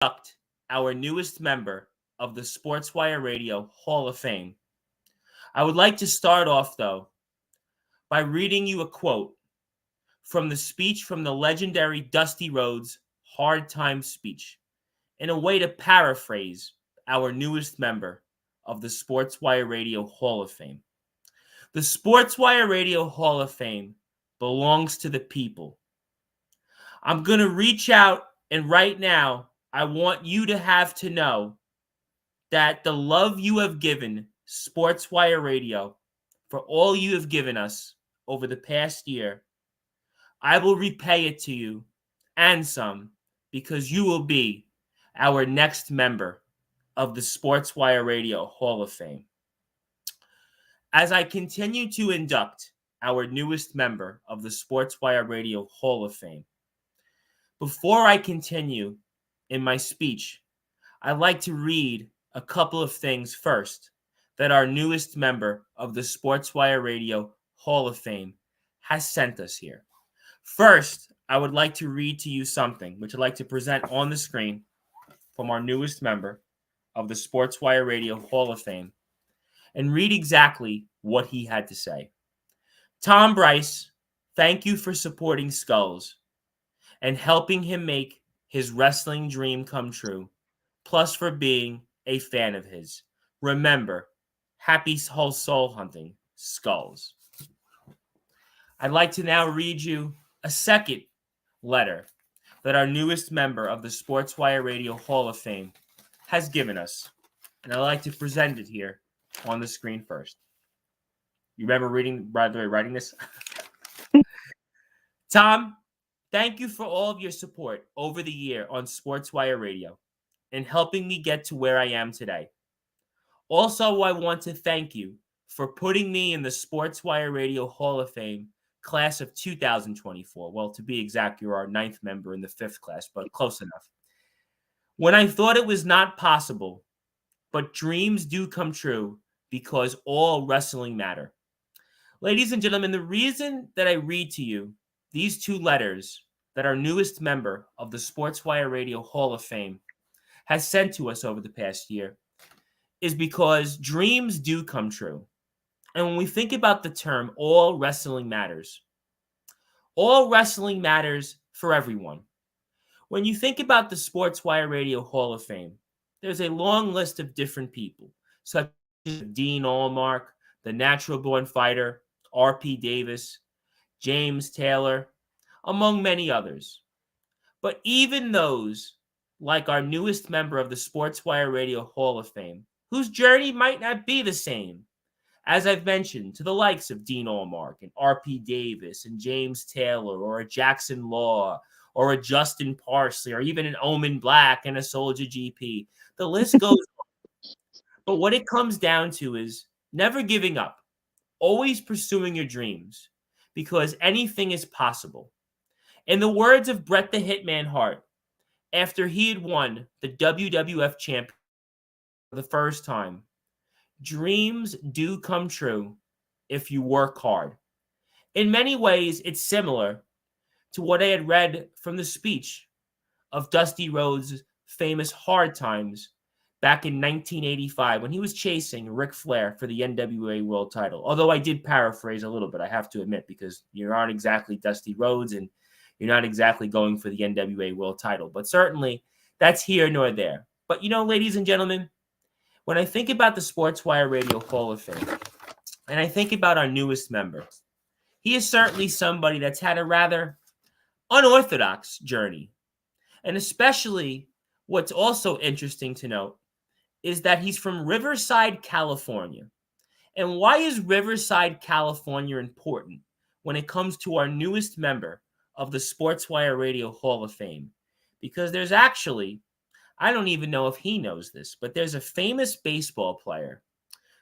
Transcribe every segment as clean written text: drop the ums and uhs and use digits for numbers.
induct our newest member of the Sportswire Radio Hall of Fame. I would like to start off, though, by reading you a quote from the speech from the legendary Dusty Rhodes Hard Time speech, in a way to paraphrase our newest member of the Sportswire Radio Hall of Fame. The Sportswire Radio Hall of Fame belongs to the people. I'm going to reach out, and right now, I want you to have to know that the love you have given Sportswire Radio for all you have given us over the past year, I will repay it to you and some, because you will be our next member of the Sportswire Radio Hall of Fame. As I continue to induct our newest member of the Sportswire Radio Hall of Fame, before I continue in my speech, I'd like to read a couple of things first that our newest member of the Sportswire Radio Hall of Fame has sent us here. First, I would like to read to you something which I'd like to present on the screen from our newest member of the Sportswire Radio Hall of Fame, and read exactly what he had to say. Tom Bryce, thank you for supporting Skullz and helping him make his wrestling dream come true, plus for being a fan of his. Remember, happy soul hunting, Skullz. I'd like to now read you a second letter that our newest member of the Sportswire Radio Hall of Fame has given us, and I'd like to present it here on the screen first. You remember writing this? Tom, thank you for all of your support over the year on Sportswire Radio and helping me get to where I am today. Also, I want to thank you for putting me in the Sportswire Radio Hall of Fame class of 2024. Well, to be exact, you're our 9th member in the 5th class, but close enough. When I thought it was not possible, but dreams do come true because all wrestling matter. Ladies and gentlemen, the reason that I read to you these two letters that our newest member of the Sportswire Radio Hall of Fame has sent to us over the past year is because dreams do come true. And when we think about the term, all wrestling matters for everyone. When you think about the Sportswire Radio Hall of Fame, there's a long list of different people, such as Dean Allmark, the Natural Born Fighter, R.P. Davis, James Taylor, among many others. But even those, like our newest member of the Sportswire Radio Hall of Fame, whose journey might not be the same, as I've mentioned, to the likes of Dean Allmark and R.P. Davis and James Taylor, or a Jackson Law, or a Justin Parsley, or even an Omen Black and a Soldier GP. The list goes on. But what it comes down to is never giving up, always pursuing your dreams, because anything is possible. In the words of Bret the Hitman Hart, after he had won the WWF Championship for the first time, dreams do come true if you work hard. In many ways, it's similar to what I had read from the speech of Dusty Rhodes' famous Hard Times back in 1985 when he was chasing Ric Flair for the NWA World title. Although I did paraphrase a little bit, I have to admit, because you aren't exactly Dusty Rhodes and you're not exactly going for the NWA World title. But certainly, that's here nor there. But ladies and gentlemen, when I think about the Sportswire Radio Hall of Fame, and I think about our newest member, he is certainly somebody that's had a rather unorthodox journey. And especially what's also interesting to note is that he's from Riverside, California. And why is Riverside, California important when it comes to our newest member of the Sportswire Radio Hall of Fame? Because there's actually, I don't even know if he knows this, but there's a famous baseball player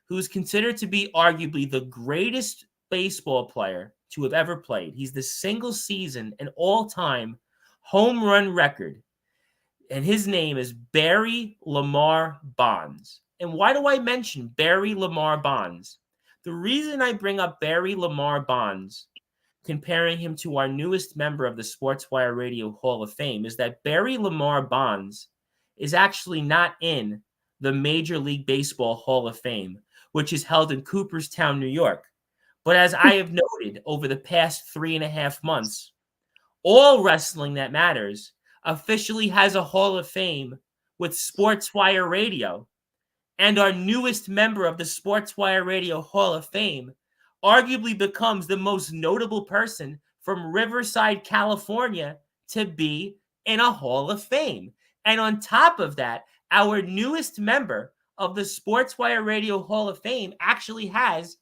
who's considered to be arguably the greatest baseball player to have ever played. He's the single season and all-time home run record. And his name is Barry Lamar Bonds. And why do I mention Barry Lamar Bonds? The reason I bring up Barry Lamar Bonds, comparing him to our newest member of the Sportswire Radio Hall of Fame, is that Barry Lamar Bonds is actually not in the Major League Baseball Hall of Fame, which is held in Cooperstown, New York. But as I have noted over the past 3.5 months, All Wrestling That Matters officially has a Hall of Fame with Sportswire Radio. And our newest member of the Sportswire Radio Hall of Fame arguably becomes the most notable person from Riverside, California to be in a Hall of Fame. And on top of that, our newest member of the Sportswire Radio Hall of Fame actually has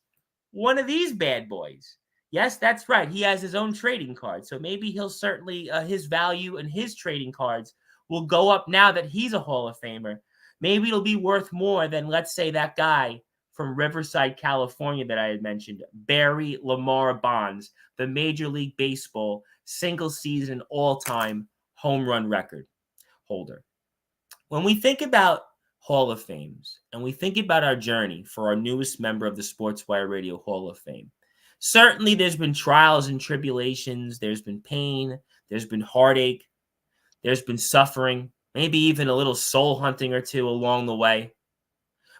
one of these bad boys. Yes, that's right. He has his own trading card. So maybe he'll certainly, his value and his trading cards will go up now that he's a Hall of Famer. Maybe it'll be worth more than, let's say, that guy from Riverside, California that I had mentioned, Barry Lamar Bonds, the Major League Baseball single-season all-time home run record holder. When we think about Hall of Fames and we think about our journey for our newest member of the Sportswire Radio Hall of Fame, certainly there's been trials and tribulations, there's been pain, there's been heartache, there's been suffering, maybe even a little soul hunting or two along the way.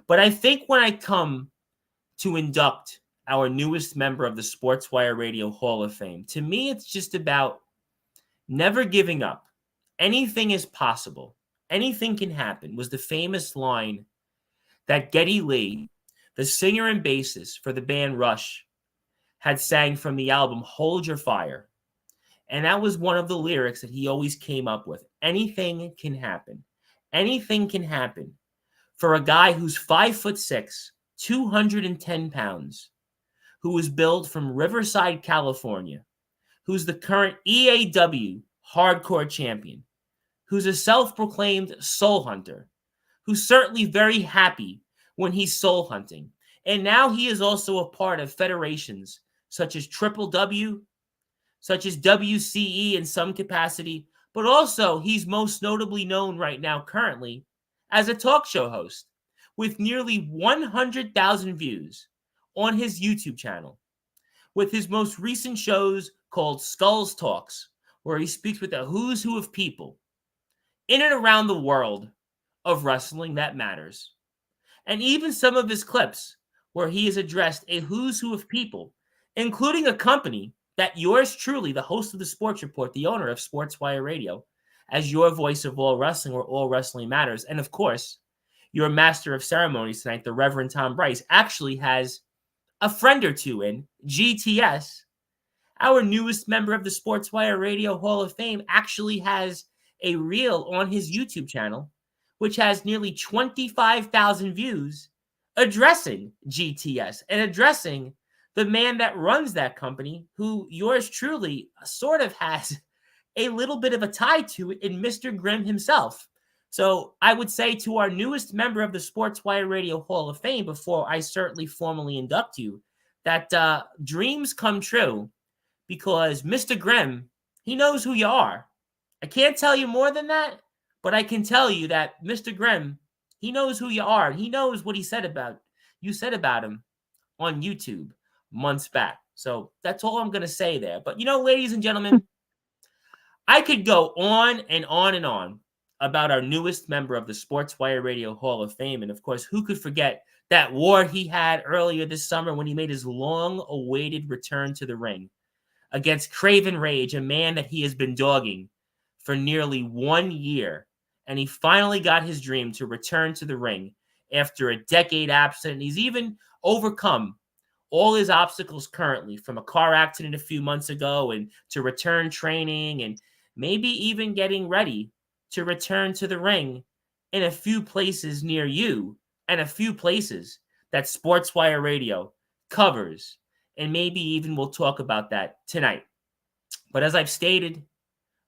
But I think when I come to induct our newest member of the Sportswire Radio Hall of Fame, to me, it's just about never giving up. Anything is possible. Anything can happen was the famous line that Geddy Lee, the singer and bassist for the band Rush, had sang from the album Hold Your Fire. And that was one of the lyrics that he always came up with. Anything can happen. Anything can happen for a guy who's 5'6", 210 pounds, who was billed from Riverside, California, who's the current EAW hardcore champion, who's a self-proclaimed soul hunter, who's certainly very happy when he's soul hunting. And now he is also a part of federations such as Triple W, such as WCE in some capacity, but also he's most notably known right now currently as a talk show host with nearly 100,000 views on his YouTube channel, with his most recent shows called Skullz Talks, where he speaks with a who's who of people in and around the world of wrestling that matters. And even some of his clips where he has addressed a who's who of people, including a company that yours truly, the host of the Sports Report, the owner of Sportswire Radio, as your voice of all wrestling, where all wrestling matters. And of course, your master of ceremonies tonight, the Reverend Tom Bryce, actually has a friend or two in GTS. Our newest member of the Sportswire Radio Hall of Fame actually has a reel on his YouTube channel, which has nearly 25,000 views, addressing GTS and addressing the man that runs that company, who yours truly sort of has a little bit of a tie to it in Mr. Grimm himself. So I would say to our newest member of the Sportswire Radio Hall of Fame, before I certainly formally induct you, that dreams come true, because Mr. Grimm, he knows who you are. I can't tell you more than that, but I can tell you that Mr. Grimm, he knows who you are. He knows what you said about him on YouTube months back. So that's all I'm going to say there. But, ladies and gentlemen, I could go on and on and on about our newest member of the Sportswire Radio Hall of Fame. And, of course, who could forget that war he had earlier this summer when he made his long-awaited return to the ring against Craven Rage, a man that he has been dogging for nearly 1 year. And he finally got his dream to return to the ring after a decade absent. And he's even overcome all his obstacles currently, from a car accident a few months ago and to return training and maybe even getting ready to return to the ring in a few places near you and a few places that Sportswire Radio covers. And maybe even we'll talk about that tonight. But as I've stated,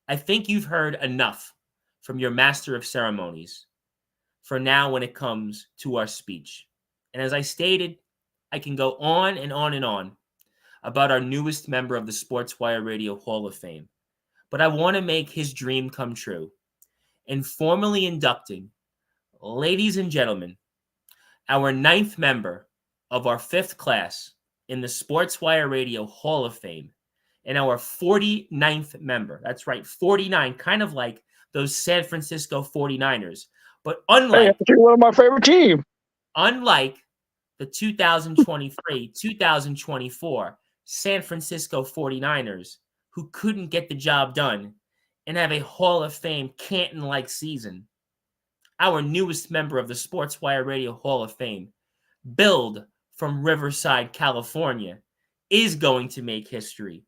I think you've heard enough from your master of ceremonies for now when it comes to our speech. And as I stated, I can go on and on and on about our newest member of the Sportswire Radio Hall of Fame. But I want to make his dream come true in formally inducting, ladies and gentlemen, our 9th member of our 5th class in the Sportswire Radio Hall of Fame, and our 49th member. That's right, 49, kind of like those San Francisco 49ers. But Hey, actually one of my favorite teams. Unlike the 2023-2024 San Francisco 49ers, who couldn't get the job done and have a Hall of Fame Canton-like season, our newest member of the Sportswire Radio Hall of Fame, billed from Riverside, California, is going to make history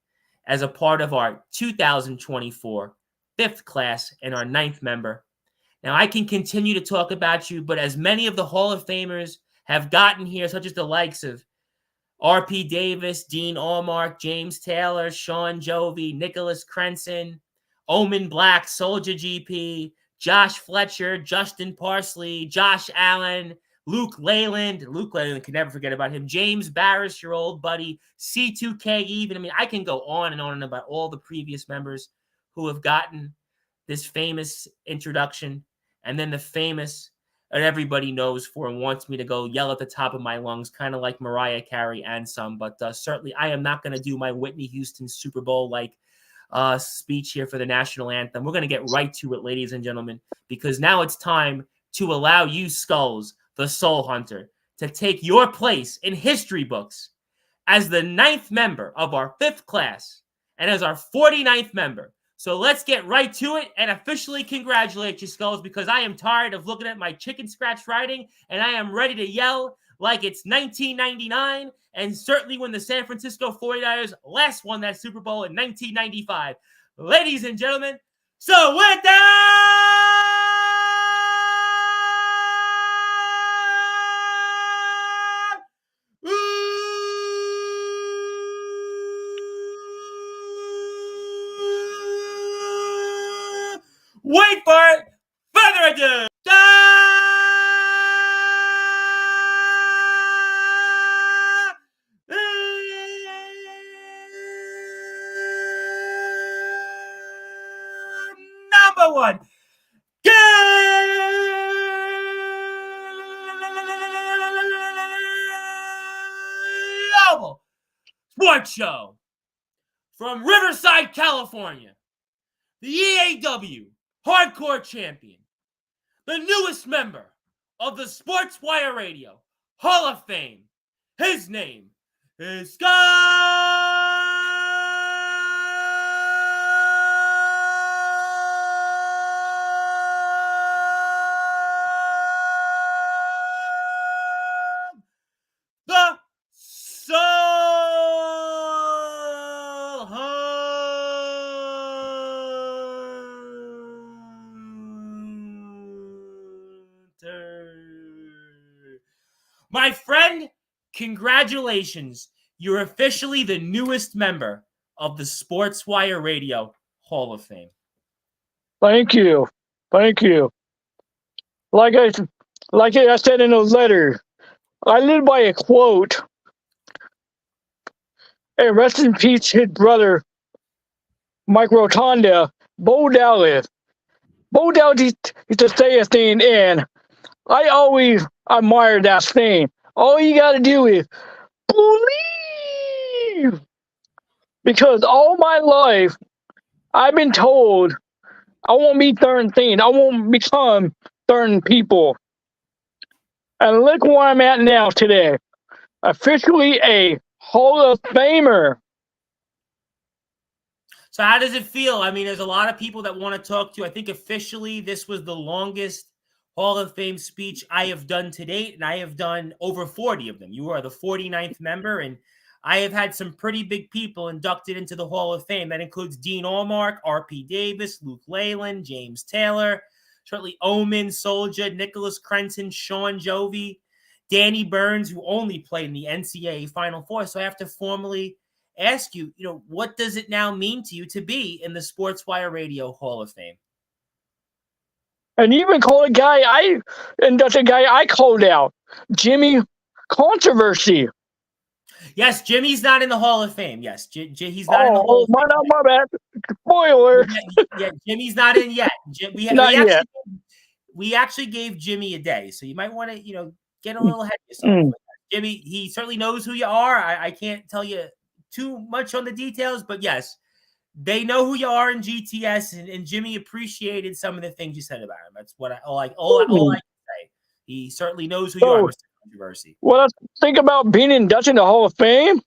as a part of our 2024 fifth class and our ninth member. Now, I can continue to talk about you, but as many of the Hall of Famers have gotten here, such as the likes of R.P. Davis, Dean Allmark, James Taylor, Sean Jovey, Nicholas Crenson, Omen Black, Soldier GP, Josh Fletcher, Justin Parsley, Josh Allen, Luke Leyland can never forget about him, James Barris, your old buddy, C2K even. I mean, I can go on and on about all the previous members who have gotten this famous introduction, and then the famous that everybody knows for and wants me to go yell at the top of my lungs, kind of like Mariah Carey and some, but certainly I am not going to do my Whitney Houston Super Bowl-like speech here for the national anthem. We're going to get right to it, ladies and gentlemen, because now it's time to allow you, Skullz, the Soul Hunter, to take your place in history books as the ninth member of our fifth class and as our 49th member. So let's get right to it and officially congratulate you, Skullz, because I am tired of looking at my chicken scratch writing, and I am ready to yell like it's 1999, and certainly when the San Francisco 49ers last won that Super Bowl in 1995. Ladies and gentlemen, so with that, wait for it. Further ado. Number one. Global Sports Show from Riverside, California. The EAW Hardcore Champion, the newest member of the Sportswire Radio Hall of Fame. His name is the Soul Hunter. My friend, congratulations. You're officially the newest member of the Sportswire Radio Hall of Fame. Thank you. Thank you. Like I said in the letter, I live by a quote. And rest in peace, his brother, Mike Rotunda, Bo Dallas. Bo Dallas used to say a thing, and I always admire that thing. All you got to do is believe. Because all my life, I've been told I won't be certain things. I won't become certain people. And look where I'm at now today. Officially a Hall of Famer. So how does it feel? I mean, there's a lot of people that want to talk to you. I think officially this was the longest Hall of Fame speech I have done to date, and I have done over 40 of them. You are the 49th member, and I have had some pretty big people inducted into the Hall of Fame. That includes Dean Allmark, R.P. Davis, Luke Leyland, James Taylor, certainly Omen, Soldier, Nicholas Crenson, Sean Jovey, Danny Burns, who only played in the NCAA Final Four. So I have to formally ask you, what does it now mean to you to be in the Sportswire Radio Hall of Fame? And even call a guy that's a guy I called out, Jimmy Controversy. Yes, Jimmy's not in the Hall of Fame. Yes, he's not in the Hall of Fame. My bad. Spoiler. Yeah, Jimmy's not in yet. We actually gave Jimmy a day, so you might want to, get a little ahead of yourself. Jimmy, he certainly knows who you are. I can't tell you too much on the details, but yes, they know who you are in GTS, and Jimmy appreciated some of the things you said about him. That's what all I can say. He certainly knows who you are, Mr. Controversy. What I think about being inducted in the Hall of Fame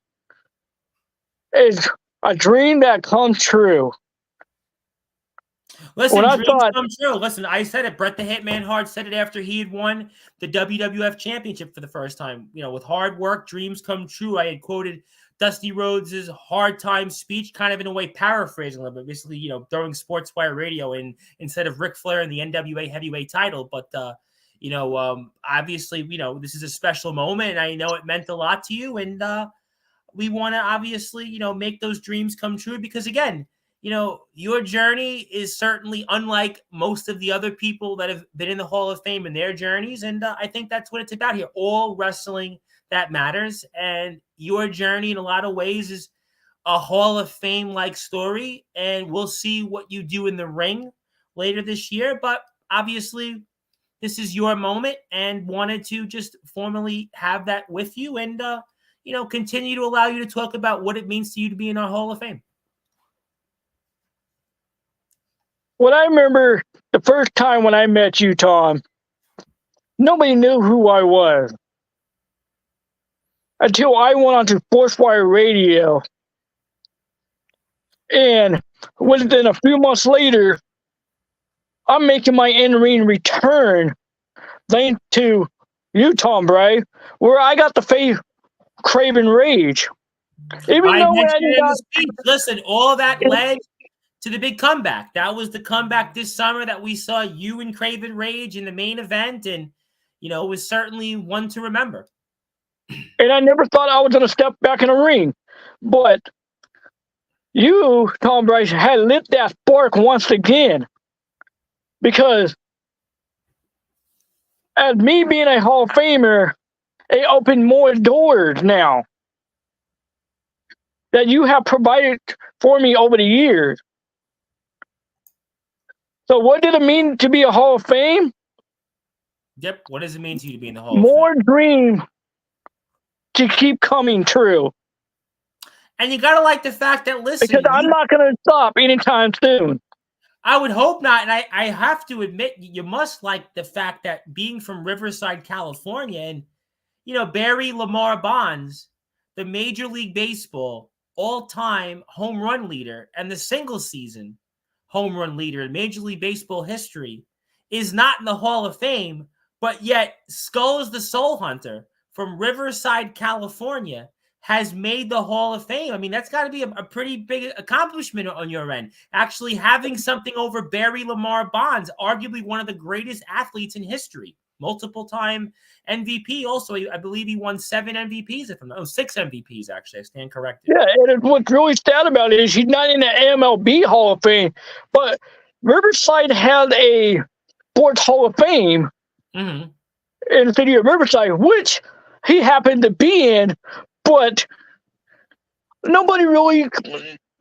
is a dream that comes true. Listen, dreams come true. Listen, I said it. Bret the Hitman Hart said it after he had won the WWF Championship for the first time. You know, with hard work, dreams come true. I had quoted Dusty Rhodes' hard time speech, kind of in a way paraphrasing a little bit, basically, you know, throwing Sportswire Radio in instead of Ric Flair and the NWA heavyweight title. But, you know, obviously, you know, this is a special moment, and I know it meant a lot to you. And we want to obviously, you know, make those dreams come true because, again, you know, your journey is certainly unlike most of the other people that have been in the Hall of Fame in their journeys. And I think that's what it's about here. All wrestling that matters. And your journey in a lot of ways is a Hall of Fame-like story. And we'll see what you do in the ring later this year. But obviously, this is your moment and wanted to just formally have that with you and, you know, continue to allow you to talk about what it means to you to be in our Hall of Fame. What I remember the first time when I met you, Tom, nobody knew who I was until I went onto Sportzwire Radio. And within a few months later, I'm making my in-ring return thanks to you, Tom Bray, where I got to face Craven Rage. Even though listen, all that led to the big comeback. That was the comeback this summer that we saw you and Craven Rage in the main event. And, you know, it was certainly one to remember. And I never thought I was going to step back in a ring. But you, Tom Bryce, had lit that spark once again. Because as me being a Hall of Famer, it opened more doors now that you have provided for me over the years. So what did it mean to be a Hall of Fame? Yep. What does it mean to you to be in the Hall of Fame? More dream to keep coming true. And you got to like the fact that, listen. Because I'm not going to stop anytime soon. I would hope not. And I have to admit, you must like the fact that being from Riverside, California, and, you know, Barry Lamar Bonds, the Major League Baseball all-time home run leader and the single season home run leader in Major League Baseball history, is not in the Hall of Fame, but yet Skullz the Soul Hunter from Riverside, California, has made the Hall of Fame. I mean, that's got to be a pretty big accomplishment on your end. Actually having something over Barry Lamar Bonds, arguably one of the greatest athletes in history. Multiple-time MVP also. I believe he won 7 MVPs. 6 MVPs, actually. I stand corrected. Yeah, and what's really sad about it is he's not in the MLB Hall of Fame, but Riverside had a Sports Hall of Fame in the city of Riverside, which he happened to be in, but nobody really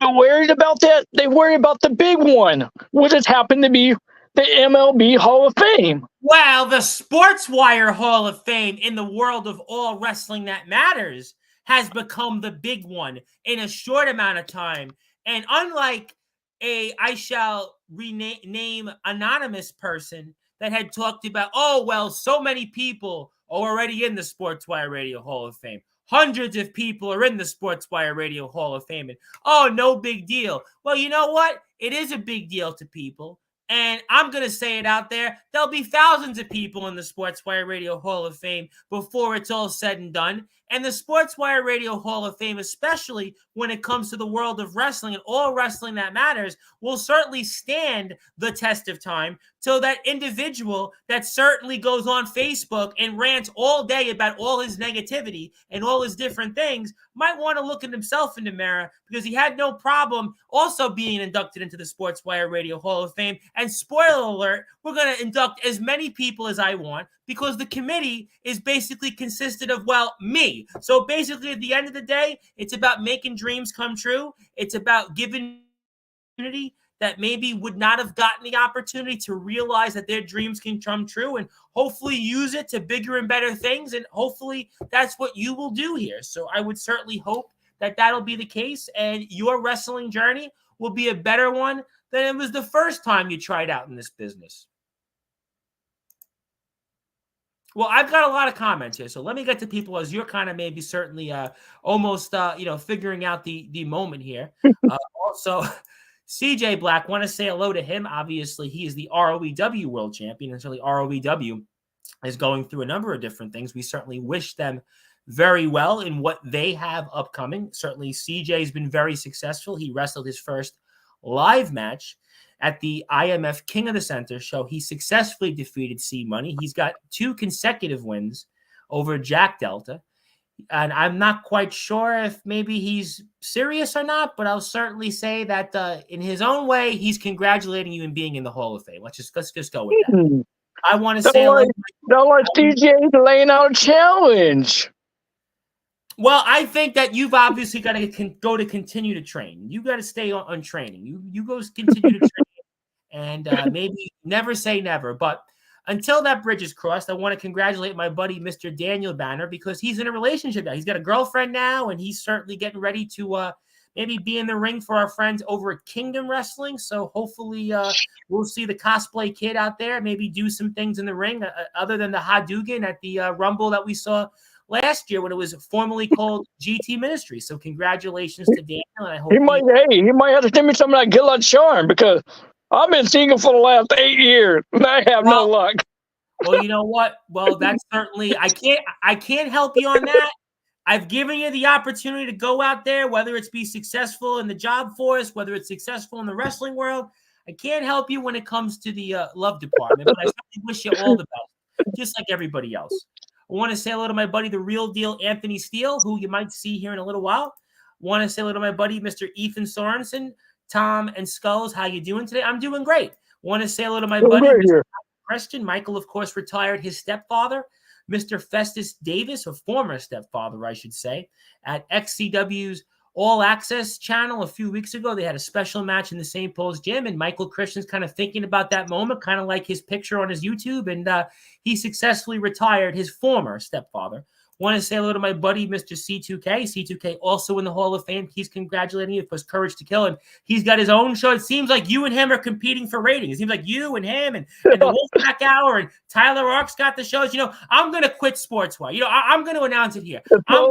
worried about that. They worried about the big one, which has happened to be the MLB Hall of Fame. Well, the Sportswire Hall of Fame in the world of all wrestling that matters has become the big one in a short amount of time. And unlike I shall rename anonymous person that had talked about, oh, well, so many people are already in the Sportswire Radio Hall of Fame. Hundreds of people are in the Sportswire Radio Hall of Fame. And, oh, no big deal. Well, you know what? It is a big deal to people. And I'm going to say it out there. There'll be thousands of people in the Sportswire Radio Hall of Fame before it's all said and done. And the Sportswire Radio Hall of Fame, especially when it comes to the world of wrestling and all wrestling that matters, will certainly stand the test of time till that individual that certainly goes on Facebook and rants all day about all his negativity and all his different things might want to look at himself in the mirror, because he had no problem also being inducted into the Sportswire Radio Hall of Fame. And spoiler alert, we're going to induct as many people as I want, because the committee is basically consisted of, well, me. So basically, at the end of the day, it's about making dreams come true. It's about giving community that maybe would not have gotten the opportunity to realize that their dreams can come true, and hopefully use it to bigger and better things. And hopefully that's what you will do here. So I would certainly hope that that'll be the case, and your wrestling journey will be a better one than it was the first time you tried out in this business. Well, I've got a lot of comments here, so let me get to people as you're kind of maybe certainly almost figuring out the moment here. Also, CJ Black, want to say hello to him. Obviously, he is the ROEW world champion, and certainly ROEW is going through a number of different things. We certainly wish them very well in what they have upcoming. Certainly, CJ has been very successful. He wrestled his first live match at the IMF King of the Center show. He successfully defeated C Money. He's got 2 consecutive wins over Jack Delta. And I'm not quite sure if maybe he's serious or not, but I'll certainly say that in his own way, he's congratulating you in being in the Hall of Fame. Let's just go with that. I want to say don't like TJ laying out a challenge. Well, I think that you've obviously got to go to continue to train. You got to stay on training. You go continue to train. And maybe never say never. But until that bridge is crossed, I want to congratulate my buddy, Mr. Daniel Banner, because he's in a relationship now. He's got a girlfriend now, and he's certainly getting ready to maybe be in the ring for our friends over at Kingdom Wrestling. So hopefully we'll see the cosplay kid out there, maybe do some things in the ring other than the Hadouken at the Rumble that we saw last year when it was formerly called GT Ministry. So congratulations to Daniel. And I hope he might have to give me some of that Gillette Charm, because I've been single for the last 8 years, and I have no luck. Well, you know what? Well, that's certainly I can't help you on that. I've given you the opportunity to go out there, whether it's be successful in the job force, whether it's successful in the wrestling world. I can't help you when it comes to the love department, but I certainly wish you all the best, just like everybody else. I want to say hello to my buddy, the real deal, Anthony Steele, who you might see here in a little while. I want to say hello to my buddy, Mr. Ethan Sorensen. Tom and Skullz, how you doing today? I'm doing great. Want to say hello to my buddy, Mr. Christian. Michael, of course, retired his stepfather, Mr. Festus Davis, a former stepfather, I should say, at XCW's All Access channel a few weeks ago. They had a special match in the St. Paul's gym, and Michael Christian's kind of thinking about that moment, kind of like his picture on his YouTube, and he successfully retired his former stepfather. Want to say hello to my buddy, Mr. C2K. C2K also in the Hall of Fame. He's congratulating you for his Courage to Kill, and he's got his own show. It seems like you and him are competing for ratings. It seems like you and him and the Wolfpack Hour and Tyler Ark's got the shows. I'm going to quit Sportswire. I'm going to announce it here. I'm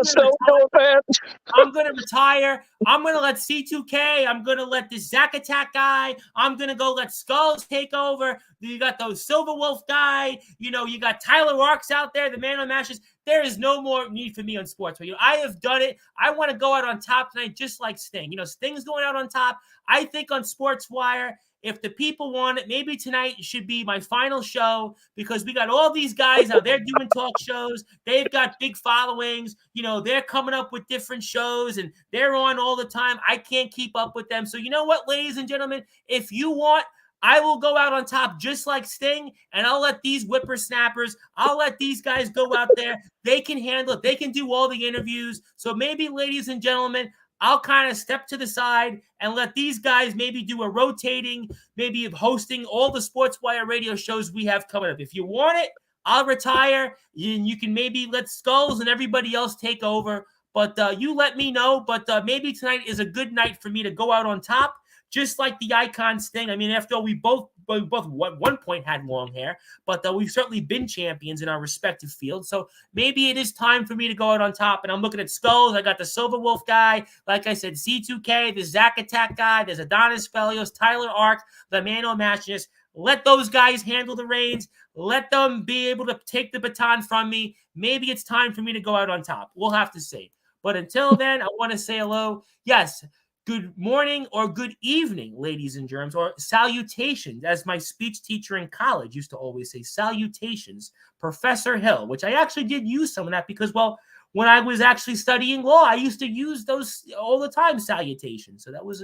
going to retire. I'm going to let C2K. I'm going to let this Zack Attack guy. I'm going to go let Skullz take over. You got those Silver Wolf guy. You got Tyler Ark's out there, the man on matches. There is no more need for me on Sportswire. I have done it. I want to go out on top tonight, just like Sting. Sting's going out on top. I think on Sportswire, if the people want it, maybe tonight should be my final show, because we got all these guys out there doing talk shows. They've got big followings. They're coming up with different shows, and they're on all the time. I can't keep up with them. So you know what, ladies and gentlemen, if you want, I will go out on top just like Sting, and I'll let these whippersnappers, I'll let these guys go out there. They can handle it. They can do all the interviews. So maybe, ladies and gentlemen, I'll kind of step to the side and let these guys maybe do a rotating, maybe of hosting all the Sportswire radio shows we have coming up. If you want it, I'll retire. You can maybe let Skullz and everybody else take over. But you let me know. But maybe tonight is a good night for me to go out on top, just like the Icon Sting. I mean, after all, we both at one point had long hair, but we've certainly been champions in our respective fields. So maybe it is time for me to go out on top. And I'm looking at Skullz. I got the Silver Wolf guy. Like I said, C2K, the Zack Attack guy. There's Adonis Felios, Tyler Ark, the man on matches. Let those guys handle the reins. Let them be able to take the baton from me. Maybe it's time for me to go out on top. We'll have to see. But until then, I want to say hello. Yes, good morning or good evening, ladies and germs, or salutations, as my speech teacher in college used to always say, salutations, Professor Hill, which I actually did use some of that because, well, when I was actually studying law, I used to use those all the time, salutations. So that was,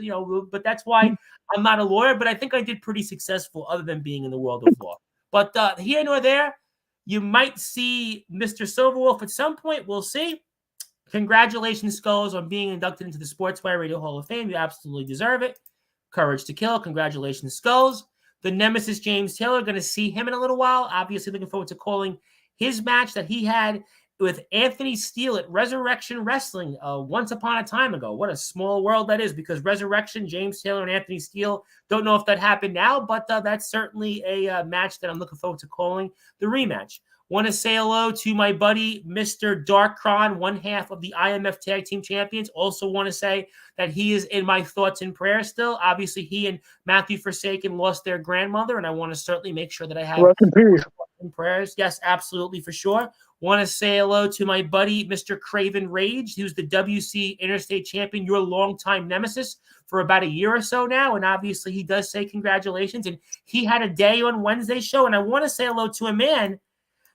but that's why I'm not a lawyer, but I think I did pretty successful other than being in the world of law. But here nor there, you might see Mr. Silverwolf at some point. We'll see. Congratulations, Skullz, on being inducted into the Sportswire Radio Hall of Fame. You absolutely deserve it. Courage to Kill. Congratulations, Skullz. The Nemesis James Taylor, going to see him in a little while. Obviously, looking forward to calling his match that he had with Anthony Steele at Resurrection Wrestling once upon a time ago. What a small world that is, because Resurrection, James Taylor and Anthony Steele, don't know if that happened now, but that's certainly a match that I'm looking forward to calling the rematch. Want to say hello to my buddy, Mr. Darkron, one half of the IMF Tag Team Champions. Also want to say that he is in my thoughts and prayers still. Obviously, he and Matthew Forsaken lost their grandmother, and I want to certainly make sure that I have Rest in peace. in prayers. Yes, absolutely, for sure. Want to say hello to my buddy, Mr. Craven Rage, who's the WC Interstate Champion, your longtime nemesis for about a year or so now. And obviously, he does say congratulations. And he had a day on Wednesday's show. And I want to say hello to a man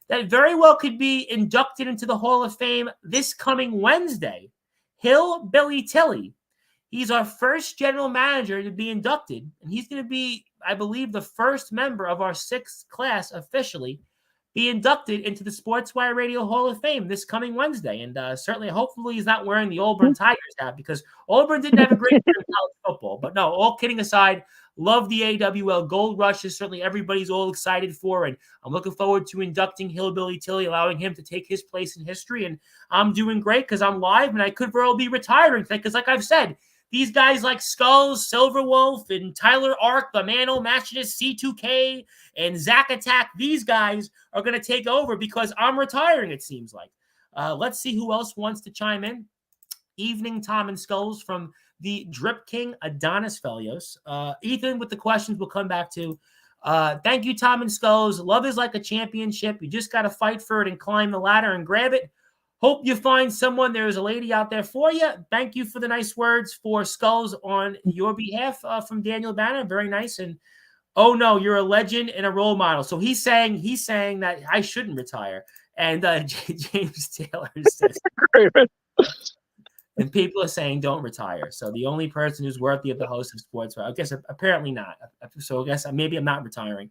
that very well could be inducted into the Hall of Fame this coming Wednesday, Hillbilly Tilly. He's our first general manager to be inducted, and he's going to be, I believe, the first member of our 6th class officially be inducted into the Sportswire Radio Hall of Fame this coming Wednesday. And certainly, hopefully, he's not wearing the Auburn Tigers hat, because Auburn didn't have a great year in college football. But no, all kidding aside, love the AWL Gold Rush is certainly everybody's all excited for, and I'm looking forward to inducting Hillbilly Tilly, allowing him to take his place in history. And I'm doing great because I'm live, and I could very well be retiring today because, like I've said, these guys like Skullz, Silverwolf, and Tyler Ark, the Mano Machinist, C2K, and Zack Attack, these guys are going to take over because I'm retiring, it seems like. Let's see who else wants to chime in. Evening, Tom and Skullz from the Drip King, Adonis Felios. Ethan, with the questions we'll come back to. Thank you, Tom and Skullz. Love is like a championship. You just got to fight for it and climb the ladder and grab it. Hope you find someone. There is a lady out there for you. Thank you for the nice words for Skullz on your behalf from Daniel Banner. Very nice. And oh no, you're a legend and a role model. So he's saying that I shouldn't retire. And James Taylor says, and people are saying don't retire. So the only person who's worthy of the host of Sportswire, I guess apparently not. So I guess maybe I'm not retiring.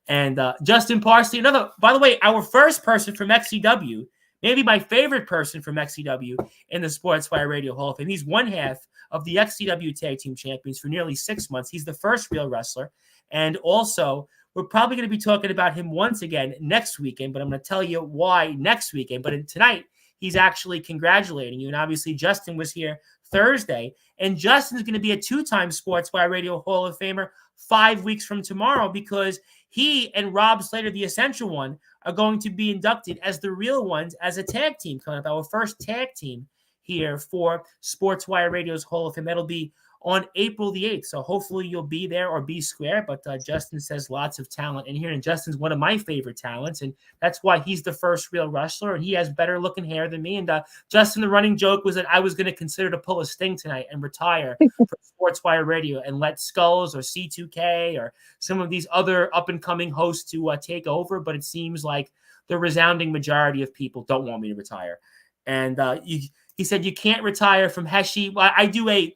And Justin Parsley, by the way, our first person from XCW. Maybe my favorite person from XCW in the Sportswire Radio Hall of Fame. He's one half of the XCW Tag Team Champions for nearly 6 months. He's the first real wrestler. And also, we're probably going to be talking about him once again next weekend, but I'm going to tell you why next weekend. But tonight, he's actually congratulating you. And obviously, Justin was here Thursday. And Justin's going to be a 2-time Sportswire Radio Hall of Famer 5 weeks from tomorrow, because he and Rob Slater, the Essential One, are going to be inducted as the real ones as a tag team coming up. Our first tag team here for Sportswire Radio's Hall of Fame. That'll be on April the 8th. So hopefully you'll be there or be square. But Justin says lots of talent in here. And Justin's one of my favorite talents. And that's why he's the first real wrestler. And he has better looking hair than me. And Justin, the running joke was that I was going to consider to pull a Sting tonight and retire from Sportswire Radio and let Skullz or C2K or some of these other up-and-coming hosts to take over. But it seems like the resounding majority of people don't want me to retire. And he said, you can't retire from Heshi. Well, I do a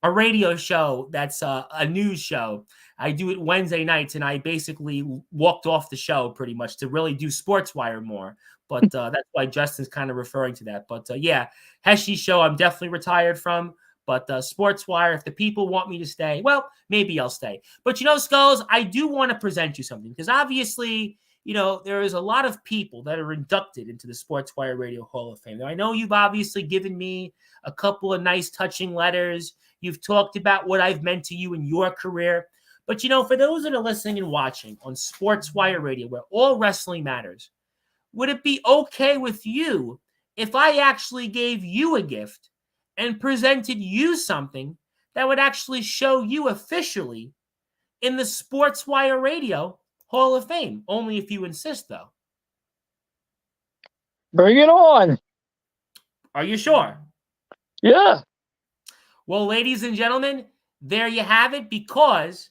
radio show that's a news show. I do it Wednesday nights, and I basically walked off the show pretty much to really do Sportswire more. But that's why Justin's kind of referring to that. But yeah, Heshi's show I'm definitely retired from. But Sportswire, if the people want me to stay, well, maybe I'll stay. But Skullz, I do want to present you something, because obviously, there is a lot of people that are inducted into the Sportswire Radio Hall of Fame. Now, I know you've obviously given me a couple of nice touching letters. You've talked about what I've meant to you in your career. But, for those that are listening and watching on Sportswire Radio, where all wrestling matters, would it be okay with you if I actually gave you a gift and presented you something that would actually show you officially in the Sportswire Radio Hall of Fame? Only if you insist, though. Bring it on. Are you sure? Yeah. Well, ladies and gentlemen, there you have it, because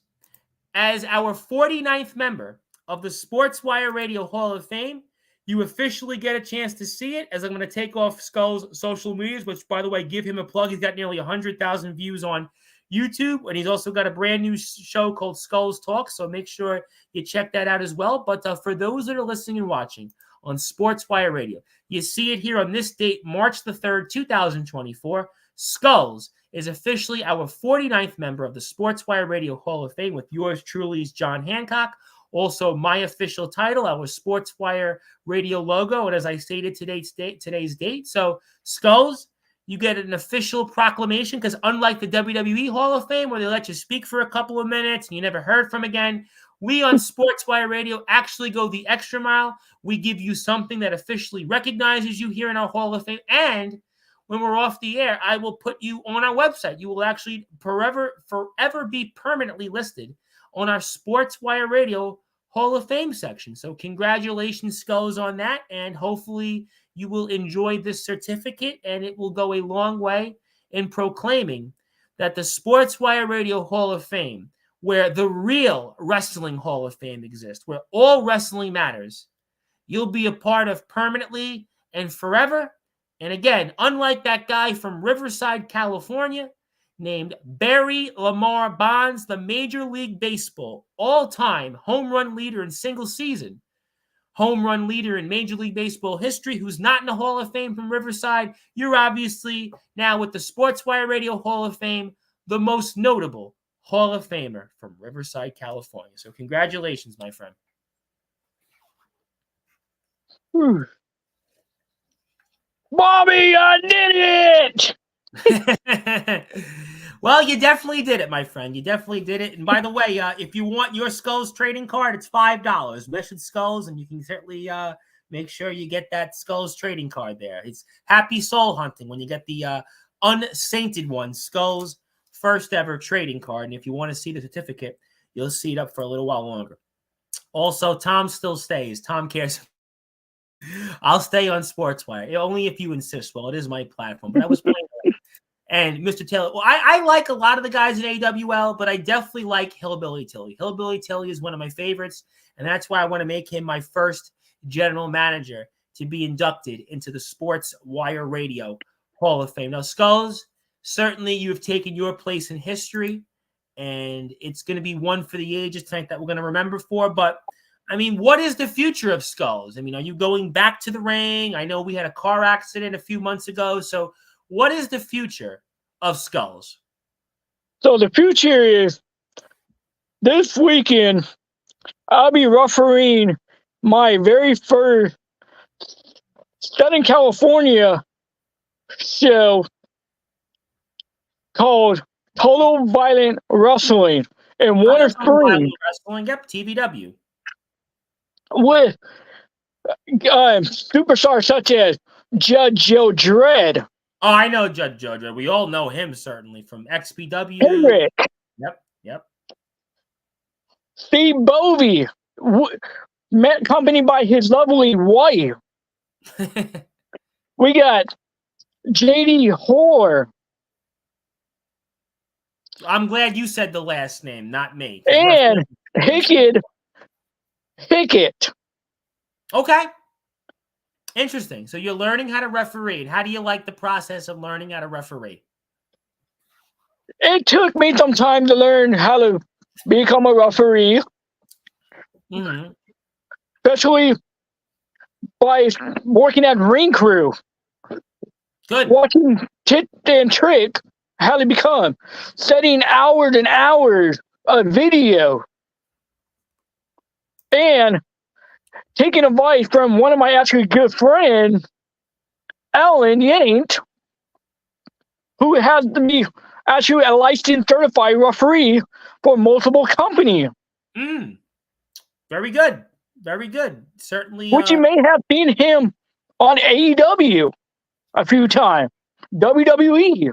as our 49th member of the Sportswire Radio Hall of Fame, you officially get a chance to see it, as I'm going to take off Skull's social medias, which, by the way, give him a plug. He's got nearly 100,000 views on YouTube, and he's also got a brand new show called Skullz Talk, so make sure you check that out as well. But for those that are listening and watching on Sportswire Radio, you see it here on this date, March the 3rd, 2024. Skullz is officially our 49th member of the Sportswire Radio Hall of Fame, with yours truly's John Hancock. Also, my official title, our Sportswire radio logo, and as I stated today's date. So, Skullz, you get an official proclamation because unlike the WWE Hall of Fame where they let you speak for a couple of minutes and you never heard from again, we on Sportswire Radio actually go the extra mile. We give you something that officially recognizes you here in our Hall of Fame. And when we're off the air, I will put you on our website. You will actually forever be permanently listed on our Sportswire Radio Hall of Fame section. So congratulations, Skullz, on that. And hopefully you will enjoy this certificate, and it will go a long way in proclaiming that the Sportswire Radio Hall of Fame, where the real Wrestling Hall of Fame exists, where all wrestling matters, you'll be a part of permanently and forever. And again, unlike that guy from Riverside, California, named Barry Lamar Bonds, the Major League Baseball all-time home run leader in single season, home run leader in Major League Baseball history, who's not in the Hall of Fame from Riverside, you're obviously now with the Sportswire Radio Hall of Fame, the most notable Hall of Famer from Riverside, California. So congratulations, my friend. Bobby, I did it! Well, you definitely did it, my friend. You definitely did it. And by the way, if you want your Skullz trading card, it's $5. Mention Skullz, and you can certainly make sure you get that Skullz trading card there. It's happy soul hunting when you get the unsainted one, Skullz first ever trading card. And if you want to see the certificate, you'll see it up for a little while longer. Also, Tom still stays. Tom cares. I'll stay on Sportswire, only if you insist. Well, it is my platform, but I was playing. And Mr. Taylor, well, I like a lot of the guys in AWL, but I definitely like Hillbilly Tilly. Hillbilly Tilly is one of my favorites, and that's why I want to make him my first general manager to be inducted into the Sportswire Radio Hall of Fame. Now, Skullz, certainly you have taken your place in history, and it's going to be one for the ages tonight that we're going to remember for. But, I mean, what is the future of Skullz? I mean, are you going back to the ring? I know we had a car accident a few months ago, so what is the future of Skullz? So the future is this weekend, I'll be refereeing my very first Southern California show called Total Violent Wrestling in one of three. Wrestling, yep, TVW. With superstars such as Judge Joe Dredd. Oh, I know Judge Joe Dredd. We all know him, certainly, from XPW. Henrik. Yep. Steve Bovey, accompanied by his lovely wife. We got JD Hoare. I'm glad you said the last name, not me. And Hickett. Okay. Interesting. So you're learning how to referee. How do you like the process of learning how to referee? It took me some time to learn how to become a referee. Mm-hmm. Especially by working at Ring Crew. Good. Watching Tit and Trick how to become. Setting hours and hours of video. And taking advice from one of my actually good friends, Alan Yanked, who has to be actually a licensed certified referee for multiple companies. Very good. Very good. Certainly. Which you may have seen him on AEW a few times. WWE.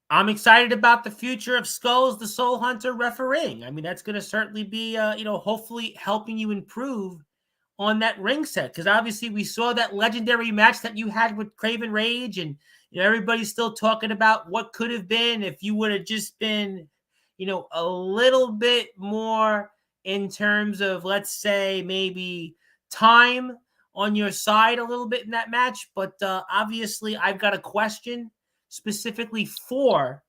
I'm excited about the future of Skullz, the Soul Hunter refereeing. I mean, that's going to certainly be, hopefully helping you improve on that ring set. Because obviously we saw that legendary match that you had with Craven Rage. And, everybody's still talking about what could have been if you would have just been, a little bit more in terms of, let's say, maybe time on your side a little bit in that match. But obviously I've got a question specifically for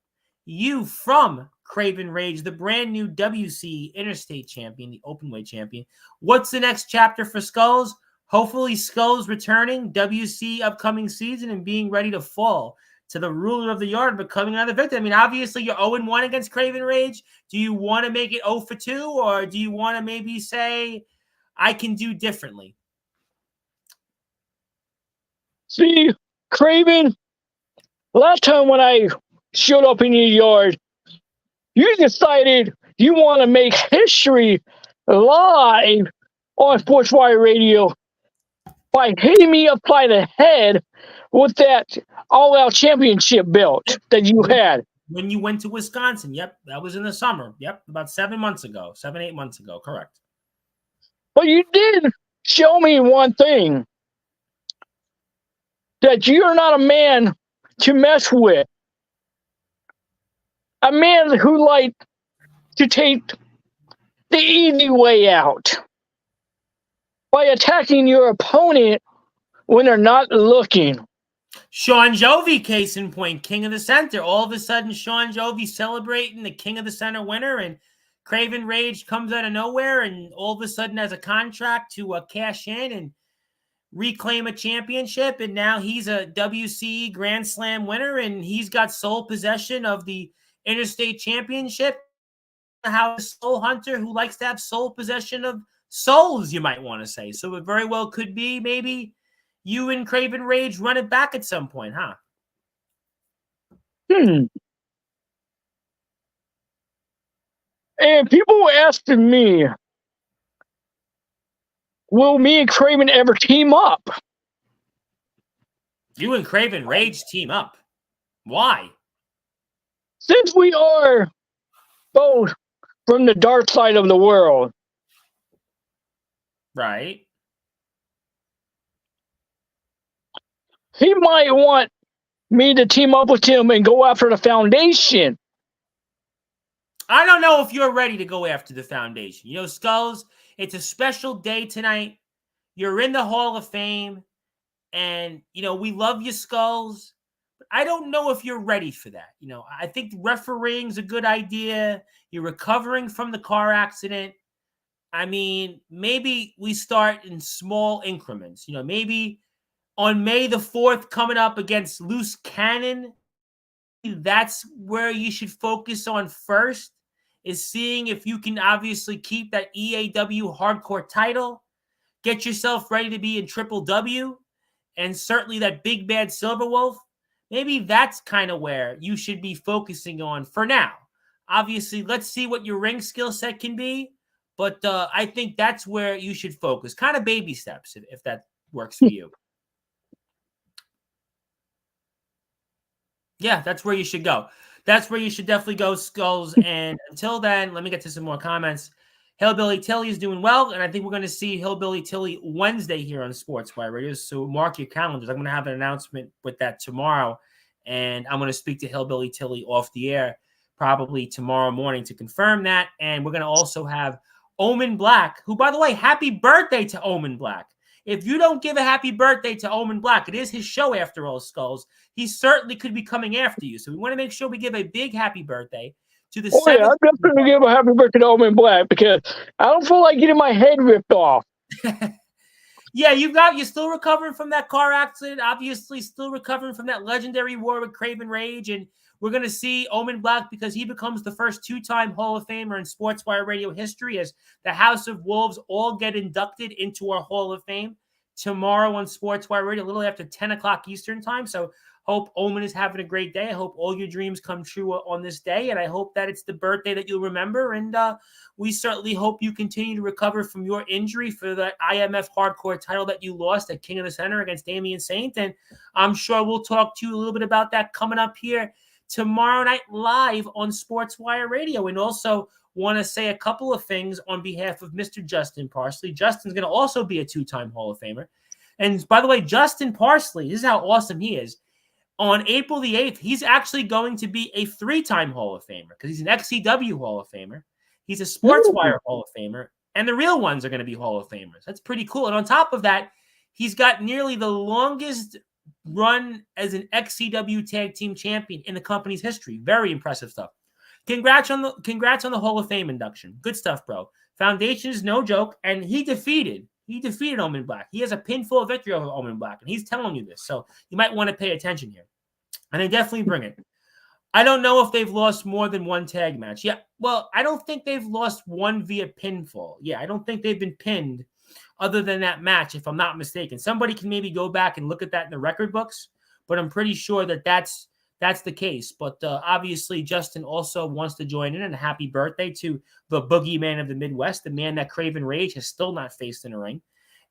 you from Craven Rage, the brand new WC Interstate Champion, the Openweight Champion. What's the next chapter for Skullz? Hopefully Skullz returning WC upcoming season and being ready to fall to the ruler of the yard becoming another victim. I mean, obviously you're 0-1 against Craven Rage. Do you want to make it 0-2, or do you want to maybe say, I can do differently? See, Craven, last time when I showed up in your yard, you decided you want to make history live on Sportzwire Radio by hitting me upside the head with that all-out championship belt that you had. When you went to Wisconsin, yep, that was in the summer. Yep, about 7 months ago, 8 months ago, correct. But you did show me one thing, that you're not a man to mess with. A man who likes to take the easy way out by attacking your opponent when they're not looking. Sean Jovi, case in point, King of the Center. All of a sudden, Sean Jovi celebrating the King of the Center winner, and Craven Rage comes out of nowhere and all of a sudden has a contract to cash in and reclaim a championship, and now he's a WCE Grand Slam winner, and he's got sole possession of the Interstate Championship. How a soul hunter who likes to have sole possession of souls, you might want to say. So it very well could be maybe you and Craven Rage run it back at some point, huh? And people were asking me, will me and Craven ever team up? You and Craven Rage team up. Why? Since we are both from the dark side of the world. Right. He might want me to team up with him and go after the foundation. I don't know if you're ready to go after the foundation. You know, Skullz, it's a special day tonight. You're in the Hall of Fame. And, you know, we love you, Skullz. But I don't know if you're ready for that. You know, I think refereeing's a good idea. You're recovering from the car accident. I mean, maybe we start in small increments. You know, maybe on May the 4th coming up against Loose Cannon, that's where you should focus on first, is seeing if you can obviously keep that EAW hardcore title, get yourself ready to be in Triple W, and certainly that Big Bad Silver Wolf. Maybe that's kind of where you should be focusing on for now. Obviously, let's see what your ring skill set can be, but I think that's where you should focus. Kind of baby steps, if that works for you. Yeah, that's where you should go. That's where you should definitely go, Skullz. And until then, let me get to some more comments. Hillbilly Tilly is doing well, and I think we're going to see Hillbilly Tilly Wednesday here on Sportzwire Radio. So mark your calendars. I'm going to have an announcement with that tomorrow, and I'm going to speak to Hillbilly Tilly off the air probably tomorrow morning to confirm that. And we're going to also have Omen Black, who, by the way, happy birthday to Omen Black. If you don't give a happy birthday to Omen Black, it is his show after all, Skullz. He certainly could be coming after you. So we want to make sure we give a big happy birthday to the I'm definitely going to give a happy birthday to Omen Black because I don't feel like getting my head ripped off. Yeah, you're still recovering from that car accident, obviously still recovering from that legendary war with Craven Rage, and we're going to see Omen Black because he becomes the first two-time Hall of Famer in Sportswire Radio history as the House of Wolves all get inducted into our Hall of Fame tomorrow on Sportswire Radio, a little after 10 o'clock Eastern time. So hope Omen is having a great day. I hope all your dreams come true on this day, and I hope that it's the birthday that you'll remember. And we certainly hope you continue to recover from your injury for that IMF hardcore title that you lost at King of the Center against Damian Saint. And I'm sure we'll talk to you a little bit about that coming up here tomorrow night live on Sportswire Radio. And also want to say a couple of things on behalf of Mr. Justin Parsley. Justin's going to also be a two-time Hall of Famer. And by the way, Justin Parsley, this is how awesome he is. On April the 8th, he's actually going to be a three-time Hall of Famer because he's an XCW Hall of Famer. He's a Sportswire Hall of Famer. And the real ones are going to be Hall of Famers. That's pretty cool. And on top of that, he's got nearly the longest run as an XCW tag team champion in the company's history. Very impressive stuff. Congrats on the Hall of Fame induction. Good stuff, bro. Foundation is no joke, and he defeated Omen Black. He has a pinfall victory over Omen Black, and he's telling you this, so you might want to pay attention here. And they definitely bring it. I don't know if they've lost more than one tag match. Yeah, well, I don't think they've lost one via pinfall. Yeah, I don't think they've been pinned other than that match, if I'm not mistaken. Somebody can maybe go back and look at that in the record books, but I'm pretty sure that that's the case. But obviously, Justin also wants to join in, and a happy birthday to the boogeyman of the Midwest, the man that Craven Rage has still not faced in a ring.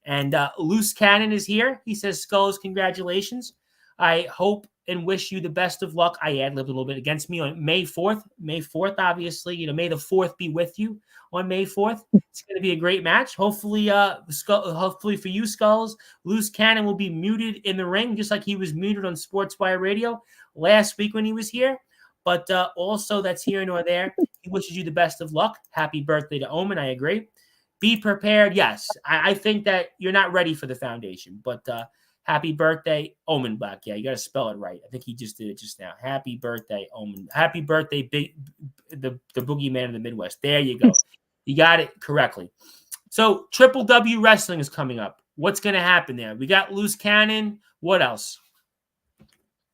And Loose Cannon is here. He says, Skullz, congratulations. I hope and wish you the best of luck. I ad-libbed a little bit against me on May 4th. May 4th, obviously. May the 4th be with you on May 4th. It's going to be a great match. Hopefully for you, Skullz, Loose Cannon will be muted in the ring, just like he was muted on Sportswire Radio last week when he was here. But also, that's here nor there. He wishes you the best of luck. Happy birthday to Omen. I agree. Be prepared. Yes, I think that you're not ready for the foundation, but happy birthday, Omen Black. Yeah, you got to spell it right. I think he just did it just now. Happy birthday, Omen. Happy birthday, the boogeyman of the Midwest. There you go. You got it correctly. So Triple W Wrestling is coming up. What's going to happen there? We got Loose Cannon. What else?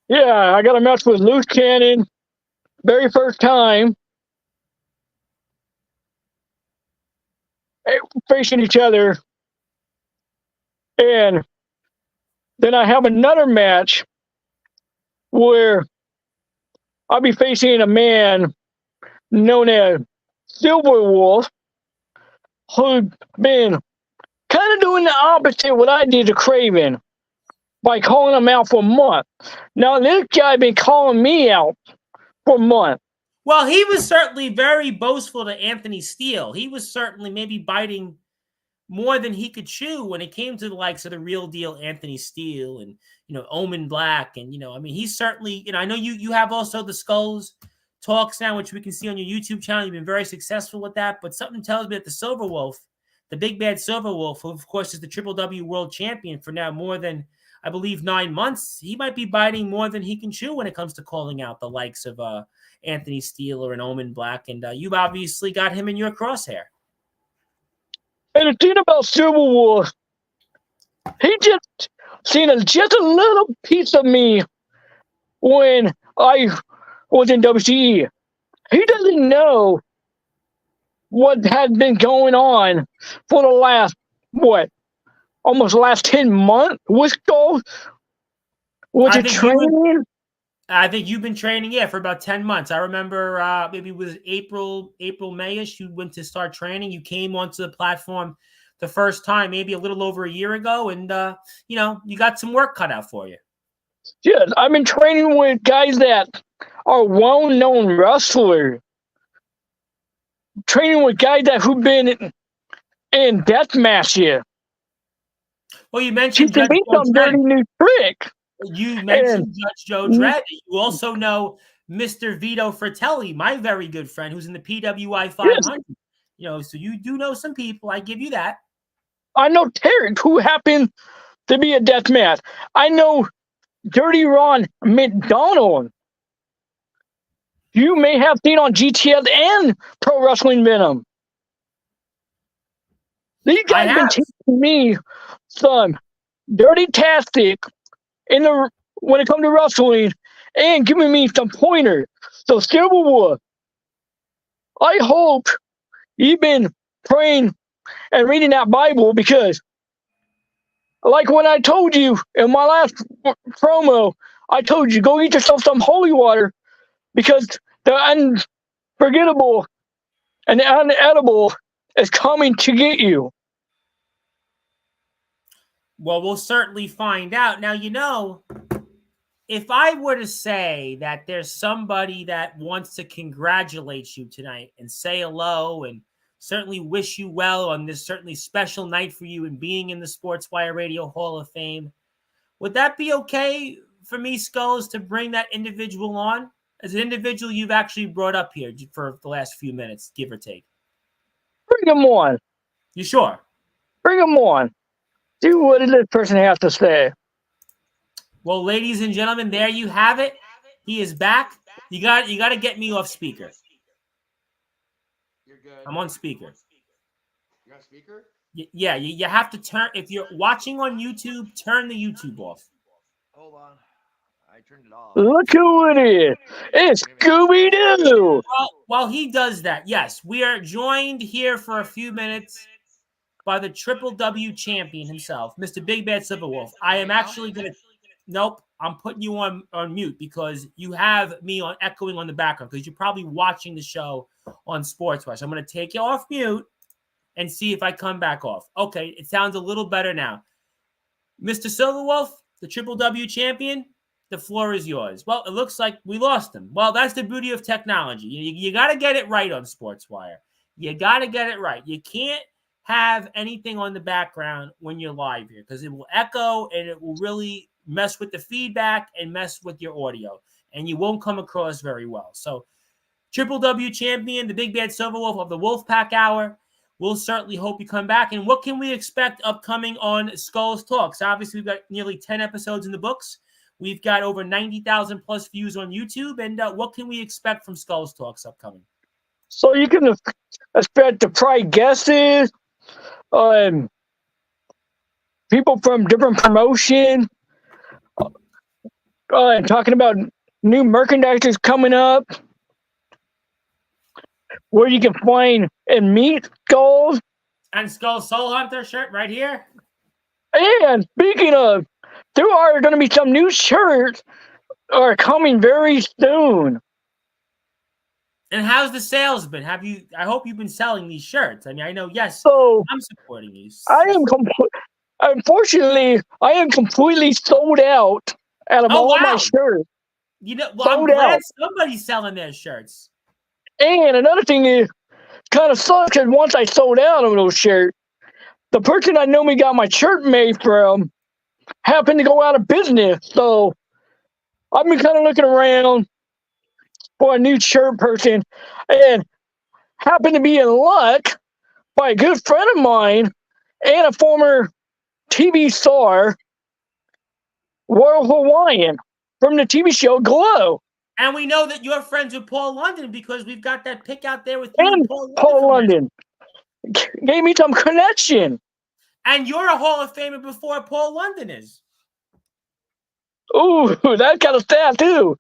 Yeah, I got a match with Loose Cannon. Very first time. Facing each other. And then I have another match where I'll be facing a man known as Silver Wolf, who's been kind of doing the opposite of what I did to Craven by calling him out for a month. Now, this guy been calling me out for a month. Well, he was certainly very boastful to Anthony Steele. He was certainly maybe biting more than he could chew when it came to the likes of the real deal Anthony Steele and, Omen Black. And, he's certainly, I know you have also the Skullz talks now, which we can see on your YouTube channel. You've been very successful with that. But something tells me that the Silver Wolf, the big bad Silver Wolf, who of course is the Triple W World Champion for now more than, I believe, 9 months, he might be biting more than he can chew when it comes to calling out the likes of Anthony Steele or an Omen Black. And you've obviously got him in your crosshair. And the thing about Silver Wolf, he just seen just a little piece of me when I was in WCE. He doesn't know what had been going on for the last, almost last 10 months with Skullz? Was it training? I think you've been training, for about 10 months. I remember maybe it was April, May-ish, you went to start training. You came onto the platform the first time, maybe a little over a year ago, and, you got some work cut out for you. Yes, I've been training with guys that are well-known wrestlers. Training with guys who've been in death matches. Well, you mentioned Judge Joe dirty new trick. You mentioned Judge Joe Dredd. You also know Mr. Vito Fratelli, my very good friend, who's in the PWI 500. Yes. So you do know some people. I give you that. I know Terry, who happened to be a death match. I know Dirty Ron McDonald. You may have seen on GTS and Pro Wrestling Venom. These guys have been teaching me some dirty tactics when it comes to wrestling and giving me some pointers. So Silver Wolf, I hope you've been praying and reading that Bible, because like when I told you in my last promo, I told you, go get yourself some holy water, because the unforgettable and the unedible is coming to get you. Well, we'll certainly find out. Now, if I were to say that there's somebody that wants to congratulate you tonight and say hello and certainly wish you well on this certainly special night for you and being in the Sportswire Radio Hall of Fame, would that be okay for me, Skullz, to bring that individual on? As an individual you've actually brought up here for the last few minutes, give or take. Bring him on. You sure? Bring him on. See what does this person have to say. Well, ladies and gentlemen, there you have it. He is back. You got to get me off speaker. You're good. I'm on speaker. You're on speaker? Yeah, you have to turn. If you're watching on YouTube, turn the YouTube off. Hold on. I turned it off. Look who it is. It's Scooby-Doo. While he does that, yes, we are joined here for a few minutes by the Triple W champion himself, Mr. Big Bad Silverwolf. I am actually going to – nope, I'm putting you on mute because you have me on echoing on the background because you're probably watching the show on Sportzwire. So I'm going to take you off mute and see if I come back off. Okay, it sounds a little better now. Mr. Silverwolf, the Triple W champion, the floor is yours. Well, it looks like we lost him. Well, that's the beauty of technology. You got to get it right on Sportswire. You got to get it right. You can't have anything on the background when you're live here because it will echo and it will really mess with the feedback and mess with your audio, and you won't come across very well. So, Triple W champion, the Big Bad Silverwolf of the Wolfpack Hour. We'll certainly hope you come back. And what can we expect upcoming on Skullz Talks? Obviously, we've got nearly 10 episodes in the books. We've got over 90,000 plus views on YouTube. And what can we expect from Skullz Talks upcoming? So you can expect to probably guests, people from different promotion, talking about new merchandise coming up, where you can find and meet Skullz. And Skullz Soul Hunter shirt right here. And speaking of, there are going to be some new shirts are coming very soon. And how's the sales been? I hope you've been selling these shirts. I mean, I know, yes, so I'm supporting you. Unfortunately, I am completely sold out out of all my shirts. You know, well, I'm glad somebody's selling their shirts. And another thing is, kind of sucks because once I sold out of those shirts, the person I normally got my shirt made from happened to go out of business. So I've been kind of looking around for a new shirt person and happened to be in luck by a good friend of mine and a former TV star, Royal Hawaiian, from the TV show Glow. And we know that you're friends with Paul London because we've got that pic out there with you and Paul London. Gave me some connection. And you're a Hall of Famer before Paul London is. Ooh, that kind of sad too.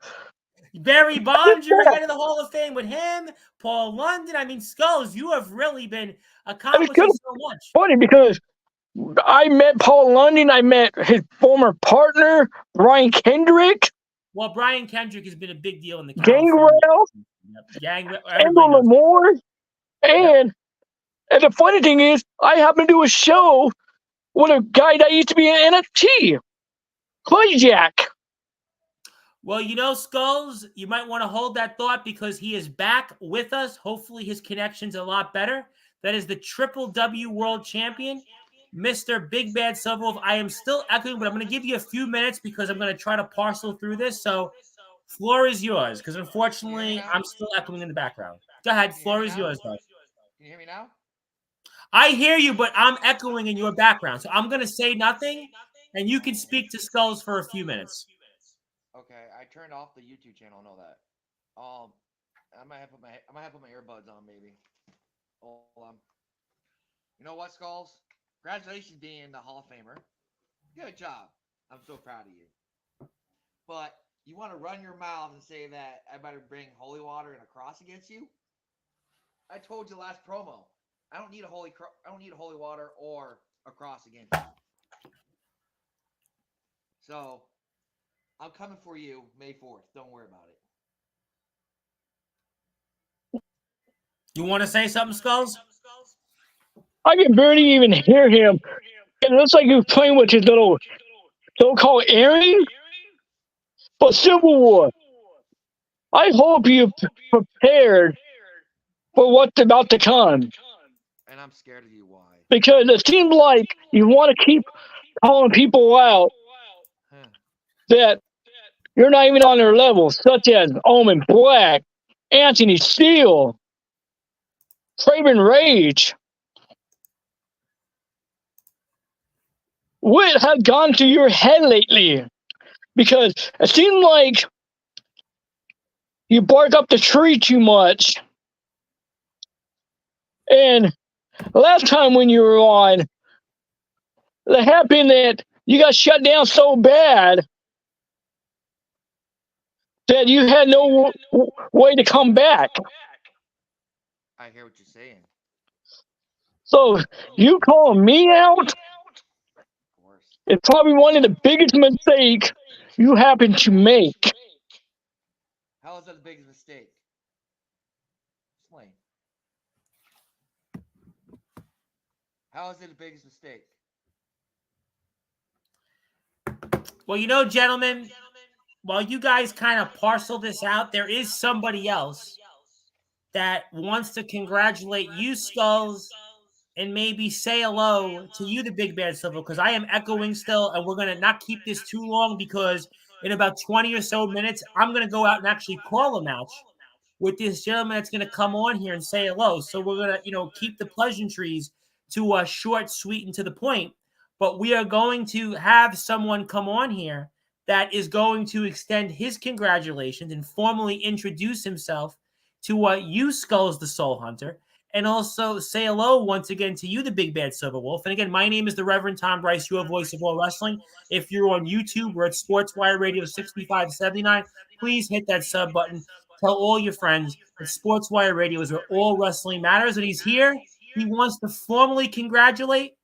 Barry Bonds, you're head of the Hall of Fame with him. Paul London. I mean, Skullz, you have really been accomplishing so much. Funny because I met Paul London. I met his former partner, Brian Kendrick. Well, Brian Kendrick has been a big deal in the Gangrel. And Lamore. And the funny thing is, I happened to do a show with a guy that used to be an NFT, Clayjack. Well, you know, Skullz, you might want to hold that thought because he is back with us. Hopefully his connection's a lot better. That is the Triple W World Champion, Mr. Big Bad Silverwolf. I am still echoing, but I'm going to give you a few minutes because I'm going to try to parcel through this. So, floor is yours because unfortunately, I'm still echoing in the background. Go ahead. Floor is yours, though. Can you hear me now? I hear you, but I'm echoing in your background. So I'm going to say nothing, and you can speak to Skullz for a few minutes. Okay, I turned off the YouTube channel. I know that. I might have put my earbuds on, maybe. Hold on. You know what, Skullz? Congratulations being the Hall of Famer. Good job. I'm so proud of you. But you want to run your mouth and say that I better bring holy water and a cross against you? I told you last promo. I don't need a holy water or a cross against you. So I'm coming for you May 4th. Don't worry about it. You want to say something, Skullz? I can barely even hear him. It looks like he's playing with his little so-called earring. But Civil War, I hope you're prepared for what's about to come. And I'm scared of you. Why? Because it seems like you want to keep calling people out that you're not even on their level, such as Omen Black, Anthony Steele, Craven Rage. What has gone through your head lately? Because it seems like you bark up the tree too much. And last time when you were on, it happened that you got shut down so bad that you had no way to come back. I hear what you're saying. So you calling me out Of course. is probably one of the biggest mistakes you happen to make. How is that the biggest mistake? Explain. How is it the biggest mistake? Well, gentlemen, while you guys kind of parcel this out, there is somebody else that wants to congratulate you, Skulls, and maybe say hello to you, the Big Bad Silver, because I am echoing still, and we're going to not keep this too long because in about 20 or so minutes, I'm going to go out and actually call a match with this gentleman that's going to come on here and say hello. So we're going to, keep the pleasantries to short, sweet, and to the point. But we are going to have someone come on here that is going to extend his congratulations and formally introduce himself to you, Skulls the Soul Hunter, and also say hello once again to you, the Big Bad Silver Wolf. And again, my name is the Reverend Tom Bryce, your voice of all wrestling. If you're on YouTube, we're at Sportswire Radio 6579. Please hit that sub button. Tell all your friends that Sportswire Radio is where all wrestling matters. And he's here. He wants to formally congratulate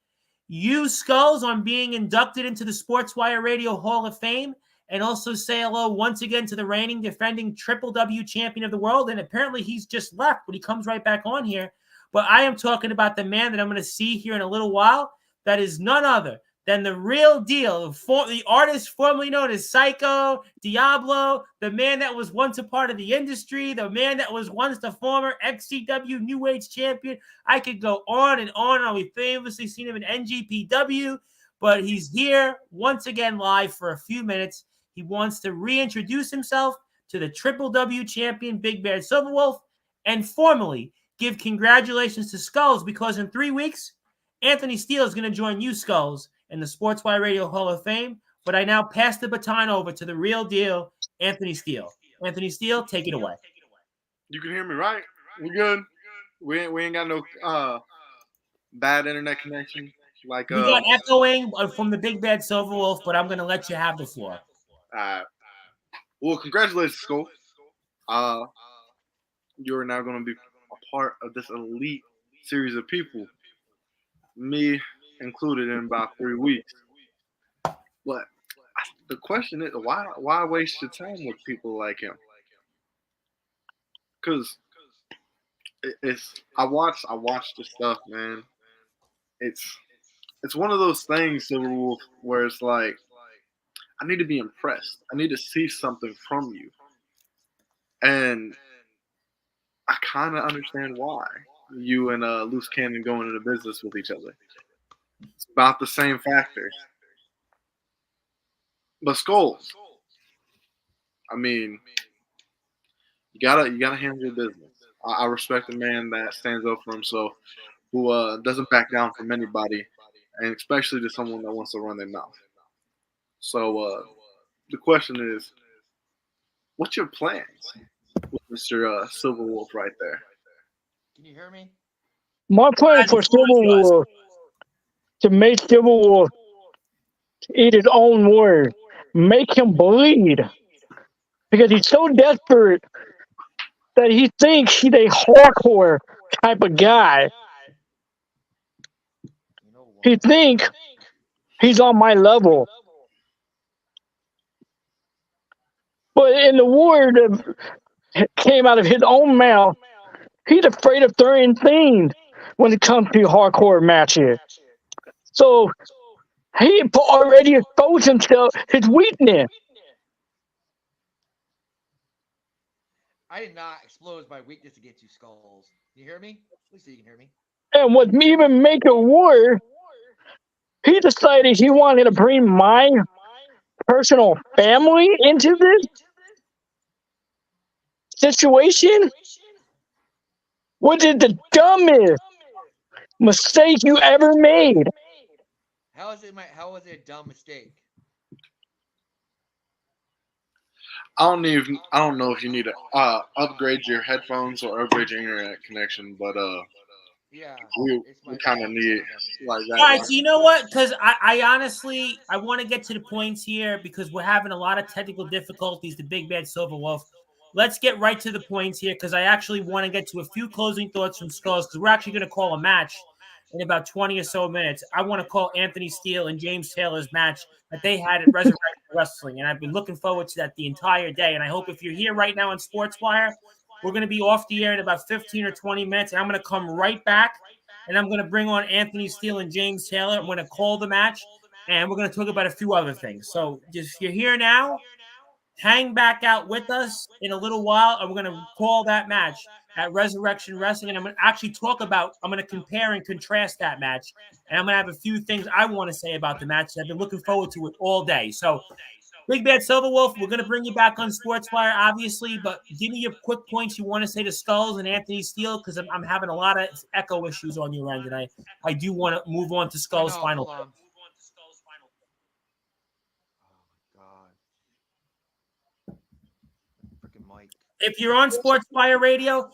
you, Skulls, on being inducted into the Sportswire Radio Hall of Fame, and also say hello once again to the reigning, defending Triple W champion of the world. And apparently he's just left, but he comes right back on here. But I am talking about the man that I'm going to see here in a little while. That is none other than the real deal, the artist formerly known as Psycho, Diablo, the man that was once a part of the industry, the man that was once the former XCW New Age champion. I could go on and on. We famously seen him in NGPW, but he's here once again live for a few minutes. He wants to reintroduce himself to the Triple W champion, Big Bad Silverwolf, and formally give congratulations to Skulls, because in 3 weeks, Anthony Steele is going to join you, Skulls, in the Sportswire Radio Hall of Fame. But I now pass the baton over to the real deal, Anthony Steele. Anthony Steele, take it away. You can hear me, right? We good? We ain't got no bad internet connection. We got echoing from the Big Bad Silverwolf, but I'm going to let you have the floor. Well, congratulations, Skull. You're now going to be a part of this elite series of people, me included, in about 3 weeks. But the question is, why waste your time with people like him? Because I watched the stuff, man. It's one of those things, Silverwolf, where it's like, I need to be impressed. I need to see something from you. And I kind of understand why you and Loose Cannon go into business with each other. It's about the same factors. But Skulls, I mean, you gotta handle your business. I respect a man that stands up for himself, who doesn't back down from anybody, and especially to someone that wants to run their mouth. So the question is, what's your plans with Mr. Silverwolf right there? Can you hear me? My plan for Silverwolf to make Silverwolf eat his own word, make him bleed, because he's so desperate that he thinks he's a hardcore type of guy. He thinks he's on my level. But in the word that came out of his own mouth, he's afraid of certain things when it comes to hardcore matches. So he already exposed himself, his weakness. I did not expose my weakness against you, Skulls. Can you hear me? Please say you can hear me. And what even make it worse, he decided he wanted to bring my personal family into this situation, which is the dumbest mistake you ever made. How is it a dumb mistake? I don't know if you need to upgrade your headphones or upgrade your internet connection, but Yeah, we it's my kind of fault. need like that. All right, Like, so you know what? Because I honestly I want to get to the points here because we're having a lot of technical difficulties. The Big Bad Silver Wolf. Let's get right to the points here because I actually want to get to a few closing thoughts from Skullz because we're actually going to call a match in about 20 or so minutes. I want to call Anthony Steele and James Taylor's match that they had at Resurrection Wrestling, and I've been looking forward to that the entire day. And I hope if you're here right now on Sportswire, we're going to be off the air in about 15 or 20 minutes, and I'm going to come right back, and I'm going to bring on Anthony Steele and James Taylor. I'm going to call the match, and we're going to talk about a few other things. So just if you're here now, hang back out with us in a little while, and we're going to call that match at Resurrection Wrestling, and I'm going to actually I'm going to compare and contrast that match, and I'm going to have a few things I want to say about the match. I've been looking forward to it all day. So, Big Bad Silver Wolf, we're going to bring you back on Sportswire, obviously, but give me your quick points you want to say to Skullz and Anthony Steele, because I'm having a lot of echo issues on your end, and I do want to move on to I Skullz' know. final. Hold on. Oh my god. Freaking Mike. If you're on Sportswire Radio,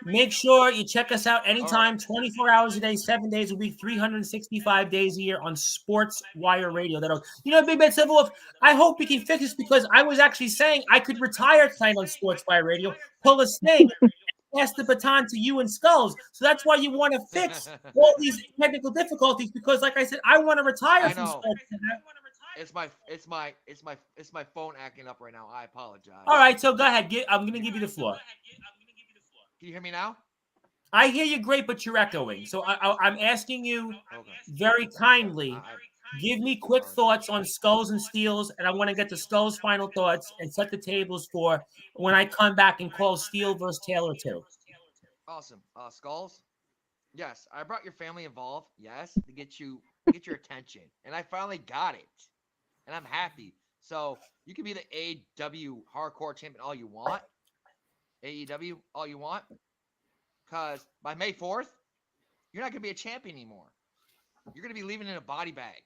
make sure you check us out anytime, 24 hours a day, 7 days a week, 365 days a year on Sportswire Radio. Big Bad Silver Wolf, I hope we can fix this because I was actually saying I could retire tonight on Sportswire Radio, pull a sting, pass the baton to you and Skullz. So that's why you want to fix all these technical difficulties because, like I said, I want to retire I from know. Sportswire. It's my phone acting up right now. I apologize. All right, so go ahead. I'm going to give you the floor. Can you hear me now? I hear you great, but you're echoing. So I'm asking you very kindly, give me quick thoughts on Skullz and Steels, and I want to get to Skullz' final thoughts and set the tables for when I come back and call Steele versus Taylor too. Awesome. Skullz. Yes, I brought your family involved. Yes, to get your attention, and I finally got it, and I'm happy. So you can be the AEW Hardcore Champion all you want, AEW all you want, because by May 4th, you're not gonna be a champion anymore. You're gonna be leaving in a body bag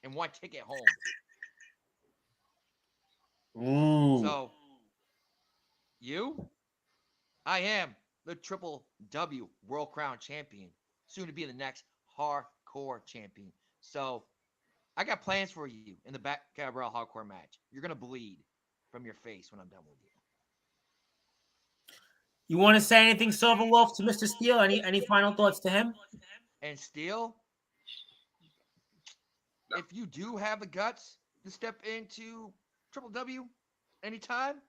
and one ticket home. Ooh. So I am the Triple W World Crown Champion, soon to be the next Hardcore Champion. So I got plans for you in the back Cabral Hardcore match. You're gonna bleed from your face when I'm done with you. You want to say anything, Silver Wolf, to Mr. Steele? Any final thoughts to him? And Steele, if you do have the guts to step into Triple W anytime,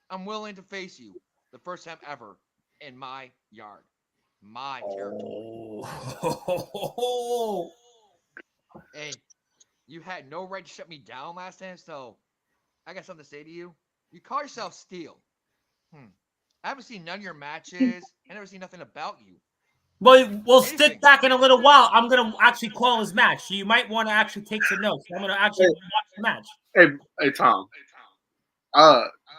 I'm willing to face you the first time ever in my yard, my territory. Oh. Hey, you had no right to shut me down last time, so I got something to say to you. You call yourself Steele. I haven't seen none of your matches. I never seen nothing about you. Well, we'll stick back in a little while. I'm going to actually call his match, so you might want to actually take some notes. I'm going to actually watch the match. Hey, Tom.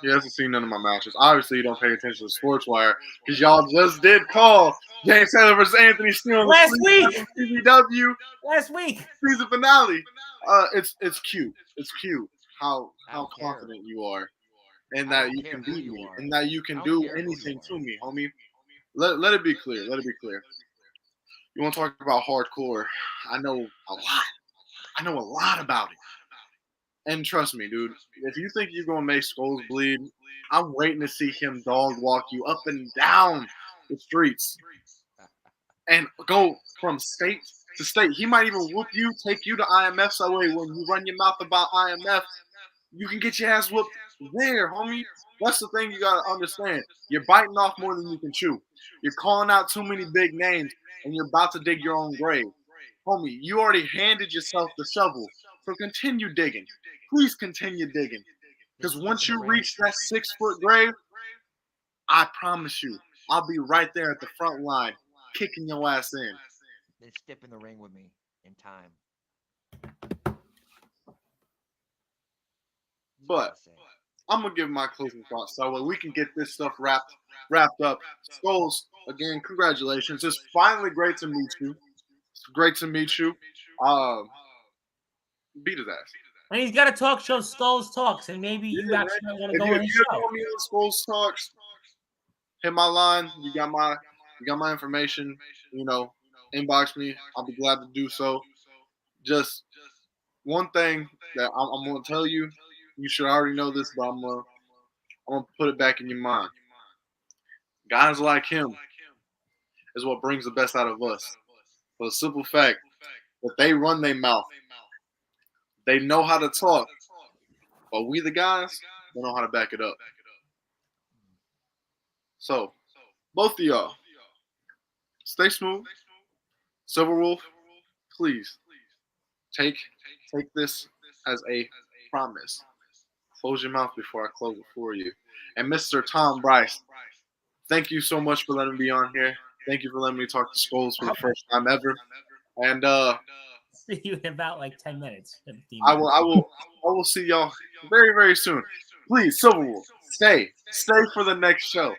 He hasn't seen none of my matches. Obviously, you don't pay attention to Sportswire because y'all just did call James Taylor versus Anthony Steele last week. CW Last week season finale. It's cute. It's cute how confident you are, and that you can beat me, and that you can do anything to me, homie. Let it be clear. Let it be clear. You want to talk about hardcore? I know a lot. I know a lot about it. And trust me, dude, if you think you're going to make Skullz bleed, I'm waiting to see him dog walk you up and down the streets and go from state to state. He might even whoop you, take you to IMF. So way when you run your mouth about IMF, you can get your ass whooped there, homie. That's the thing you got to understand. You're biting off more than you can chew. You're calling out too many big names, and you're about to dig your own grave. Homie, you already handed yourself the shovel, so continue digging. Please continue digging. Because once you reach that 6-foot grave, I promise you, I'll be right there at the front line, kicking your ass in. Then step in the ring with me in time. But I'm going to give my closing thoughts so we can get this stuff wrapped up. Skullz, again, congratulations. It's finally great to meet you. It's great to meet you. Beat his ass. And he's got a talk show, Skullz Talks, and maybe you actually want to go on his show. If you want me on Skullz Talks, hit my line. You got You got my information. You know, inbox me. I'll be glad to do so. Just one thing that I'm going to tell you. You should already know this, but I'm gonna put it back in your mind. Guys like him is what brings the best out of us. For the simple fact that they run their mouth. They know how to talk. But we, the guys, don't know how to back it up. So, both of y'all, stay smooth. Silver Wolf, please take this as a promise. Close your mouth before I close it for you. And Mr. Tom Bryce, thank you so much for letting me be on here. Thank you for letting me talk to Skullz for the first time ever. And See you in about like 10 minutes. I will see y'all very, very soon. Please, Silver Wolf, stay for the next show.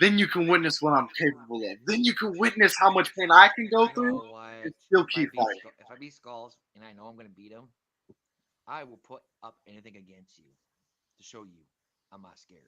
Then you can witness what I'm capable of. Then you can witness how much pain I can go through and still keep fighting. If I beat Skullz and I know I'm gonna beat him, I will put up anything against you to show you I'm not scared.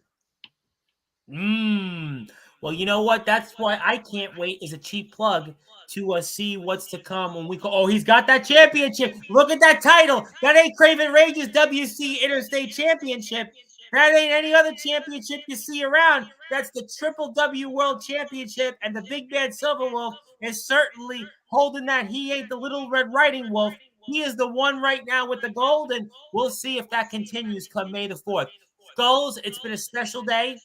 Well, you know what? That's why I can't wait as a cheap plug to see what's to come when we go. Oh, he's got that championship. Look at that title. That ain't Craven Rage's WC Interstate Championship. That ain't any other championship you see around. That's the Triple W World Championship, and the big man Silver Wolf is certainly holding that. He ain't the little Red Riding Wolf. He is the one right now with the gold, and we'll see if that continues come May the 4th. Skullz, it's been a special day.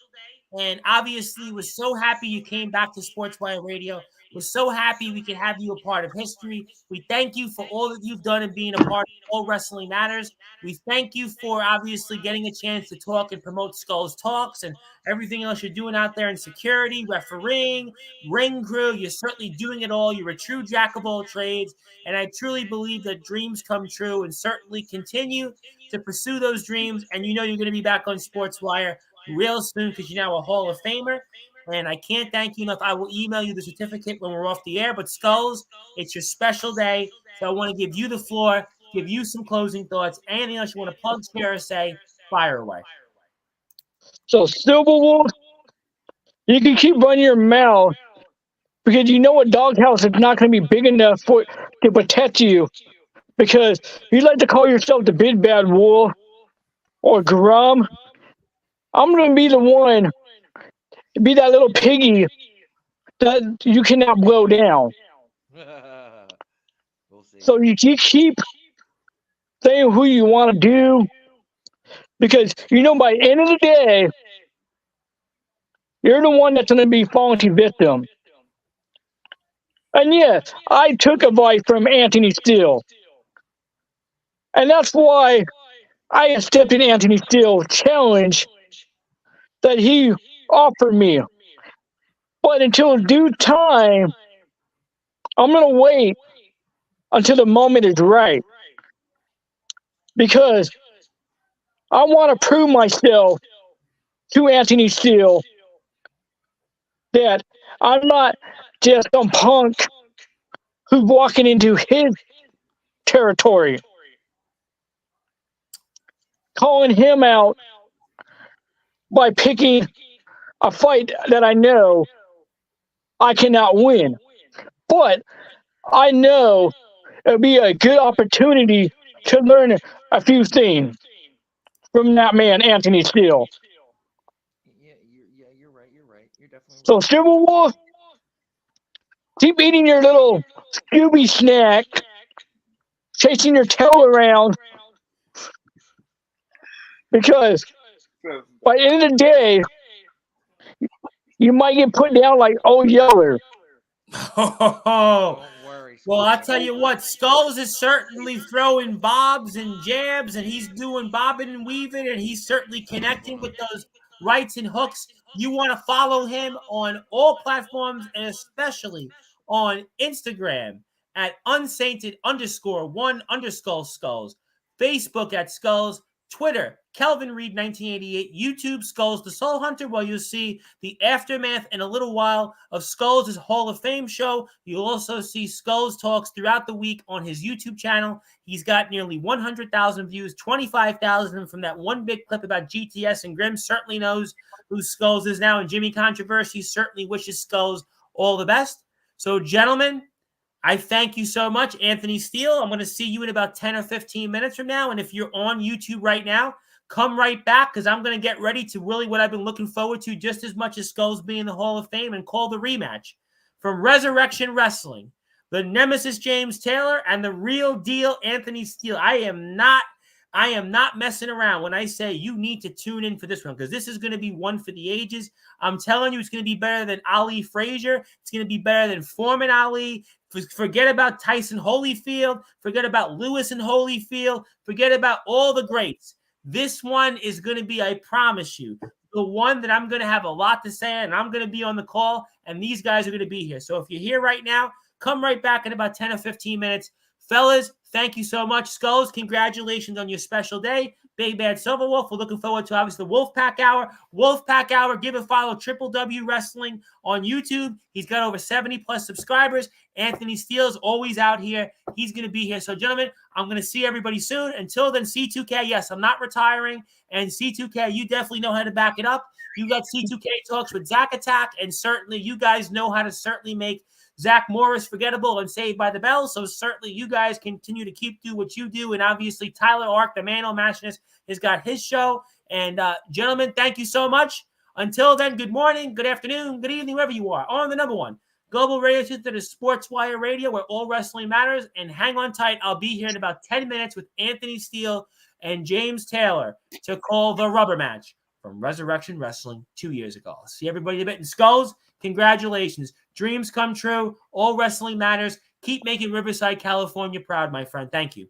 And obviously, we're so happy you came back to Sportswire Radio. We're so happy we can have you a part of history. We thank you for all that you've done and being a part of All Wrestling Matters. We thank you for obviously getting a chance to talk and promote Skullz Talks and everything else you're doing out there in security, refereeing, ring crew. You're certainly doing it all. You're a true jack of all trades. And I truly believe that dreams come true, and certainly continue to pursue those dreams. And you know you're going to be back on Sportswire real soon because you're now a Hall of Famer. And I can't thank you enough. I will email you the certificate when we're off the air. But Skullz, it's your special day. So I want to give you the floor, give you some closing thoughts. Anything else you want to plug, share, or say, fire away. So, Silver Wolf, you can keep running your mouth because you know a doghouse is not going to be big enough to protect you. Because you like to call yourself the big bad wolf or Grum. I'm going to be the one to be that little piggy that you cannot blow down. We'll see. So you keep saying who you want to do, because you know by the end of the day, you're the one that's going to be falling to victim. And yes, I took advice from Anthony Steele. And that's why I accepted Anthony Steele's challenge that he offered me. But until due time, I'm going to wait until the moment is right. Because I want to prove myself to Anthony Steele that I'm not just some punk who's walking into his territory, calling him out by picking a fight that I know I cannot win. But I know it'll be a good opportunity to learn a few things from that man, Anthony Steele. Yeah, you're right. You're right. You're definitely So, right. Silver Wolf, keep eating your little Scooby snack, chasing your tail around, because by the end of the day, you might get put down like Old Yeller. Oh, Don't worry. well, Skullz. I'll tell you what, Skullz is certainly throwing bobs and jabs, and he's doing bobbing and weaving, and he's certainly connecting with those rights and hooks. You want to follow him on all platforms, and especially on Instagram at unsainted_1_Skullz, Facebook at Skullz, Twitter, Kelvin Reed 1988, YouTube, Skullz the Soul Hunter, where you'll see the aftermath in a little while of Skullz' Hall of Fame show. You'll also see Skullz talks throughout the week on his YouTube channel. He's got nearly 100,000 views, 25,000 from that one big clip about GTS, and Grim certainly knows who Skullz is now, and Jimmy Controversy certainly wishes Skullz all the best. So, gentlemen, I thank you so much, Anthony Steele. I'm going to see you in about 10 or 15 minutes from now. And if you're on YouTube right now, come right back, because I'm going to get ready to really what I've been looking forward to just as much as Skullz being in the Hall of Fame, and call the rematch from Resurrection Wrestling. The Nemesis James Taylor and the real deal Anthony Steele. I am not messing around when I say you need to tune in for this one, because this is going to be one for the ages. I'm telling you, it's going to be better than Ali Frazier. It's going to be better than Foreman Ali. Forget about Tyson Holyfield. Forget about Lewis and Holyfield. Forget about all the greats. This one is going to be, I promise you, the one that I'm going to have a lot to say, and I'm going to be on the call, and these guys are going to be here. So if you're here right now, come right back in about 10 or 15 minutes. Fellas, thank you so much. Skullz, congratulations on your special day. Big Bad Silverwolf, we're looking forward to, obviously, the Wolfpack Hour. Wolfpack Hour, give a follow, Triple W Wrestling on YouTube. He's got over 70-plus subscribers. Anthony Steele's always out here. He's going to be here. So, gentlemen, I'm going to see everybody soon. Until then, C2K, yes, I'm not retiring. And C2K, you definitely know how to back it up. You got C2K Talks with Zach Attack, and certainly you guys know how to certainly make Zach Morris forgettable and Saved by the Bell. So certainly you guys continue to do what you do. And obviously Tyler Ark, the man, Machinist, has got his show. And gentlemen, thank you so much. Until then, good morning, good afternoon, good evening, wherever you are. On the number one global radio station that is Sportswire Radio, where all wrestling matters. And hang on tight. I'll be here in about 10 minutes with Anthony Steele and James Taylor to call the rubber match from Resurrection Wrestling 2 years ago. I'll see everybody in a bit. And Skullz, congratulations. Dreams come true. All wrestling matters. Keep making Riverside, California proud, my friend. Thank you.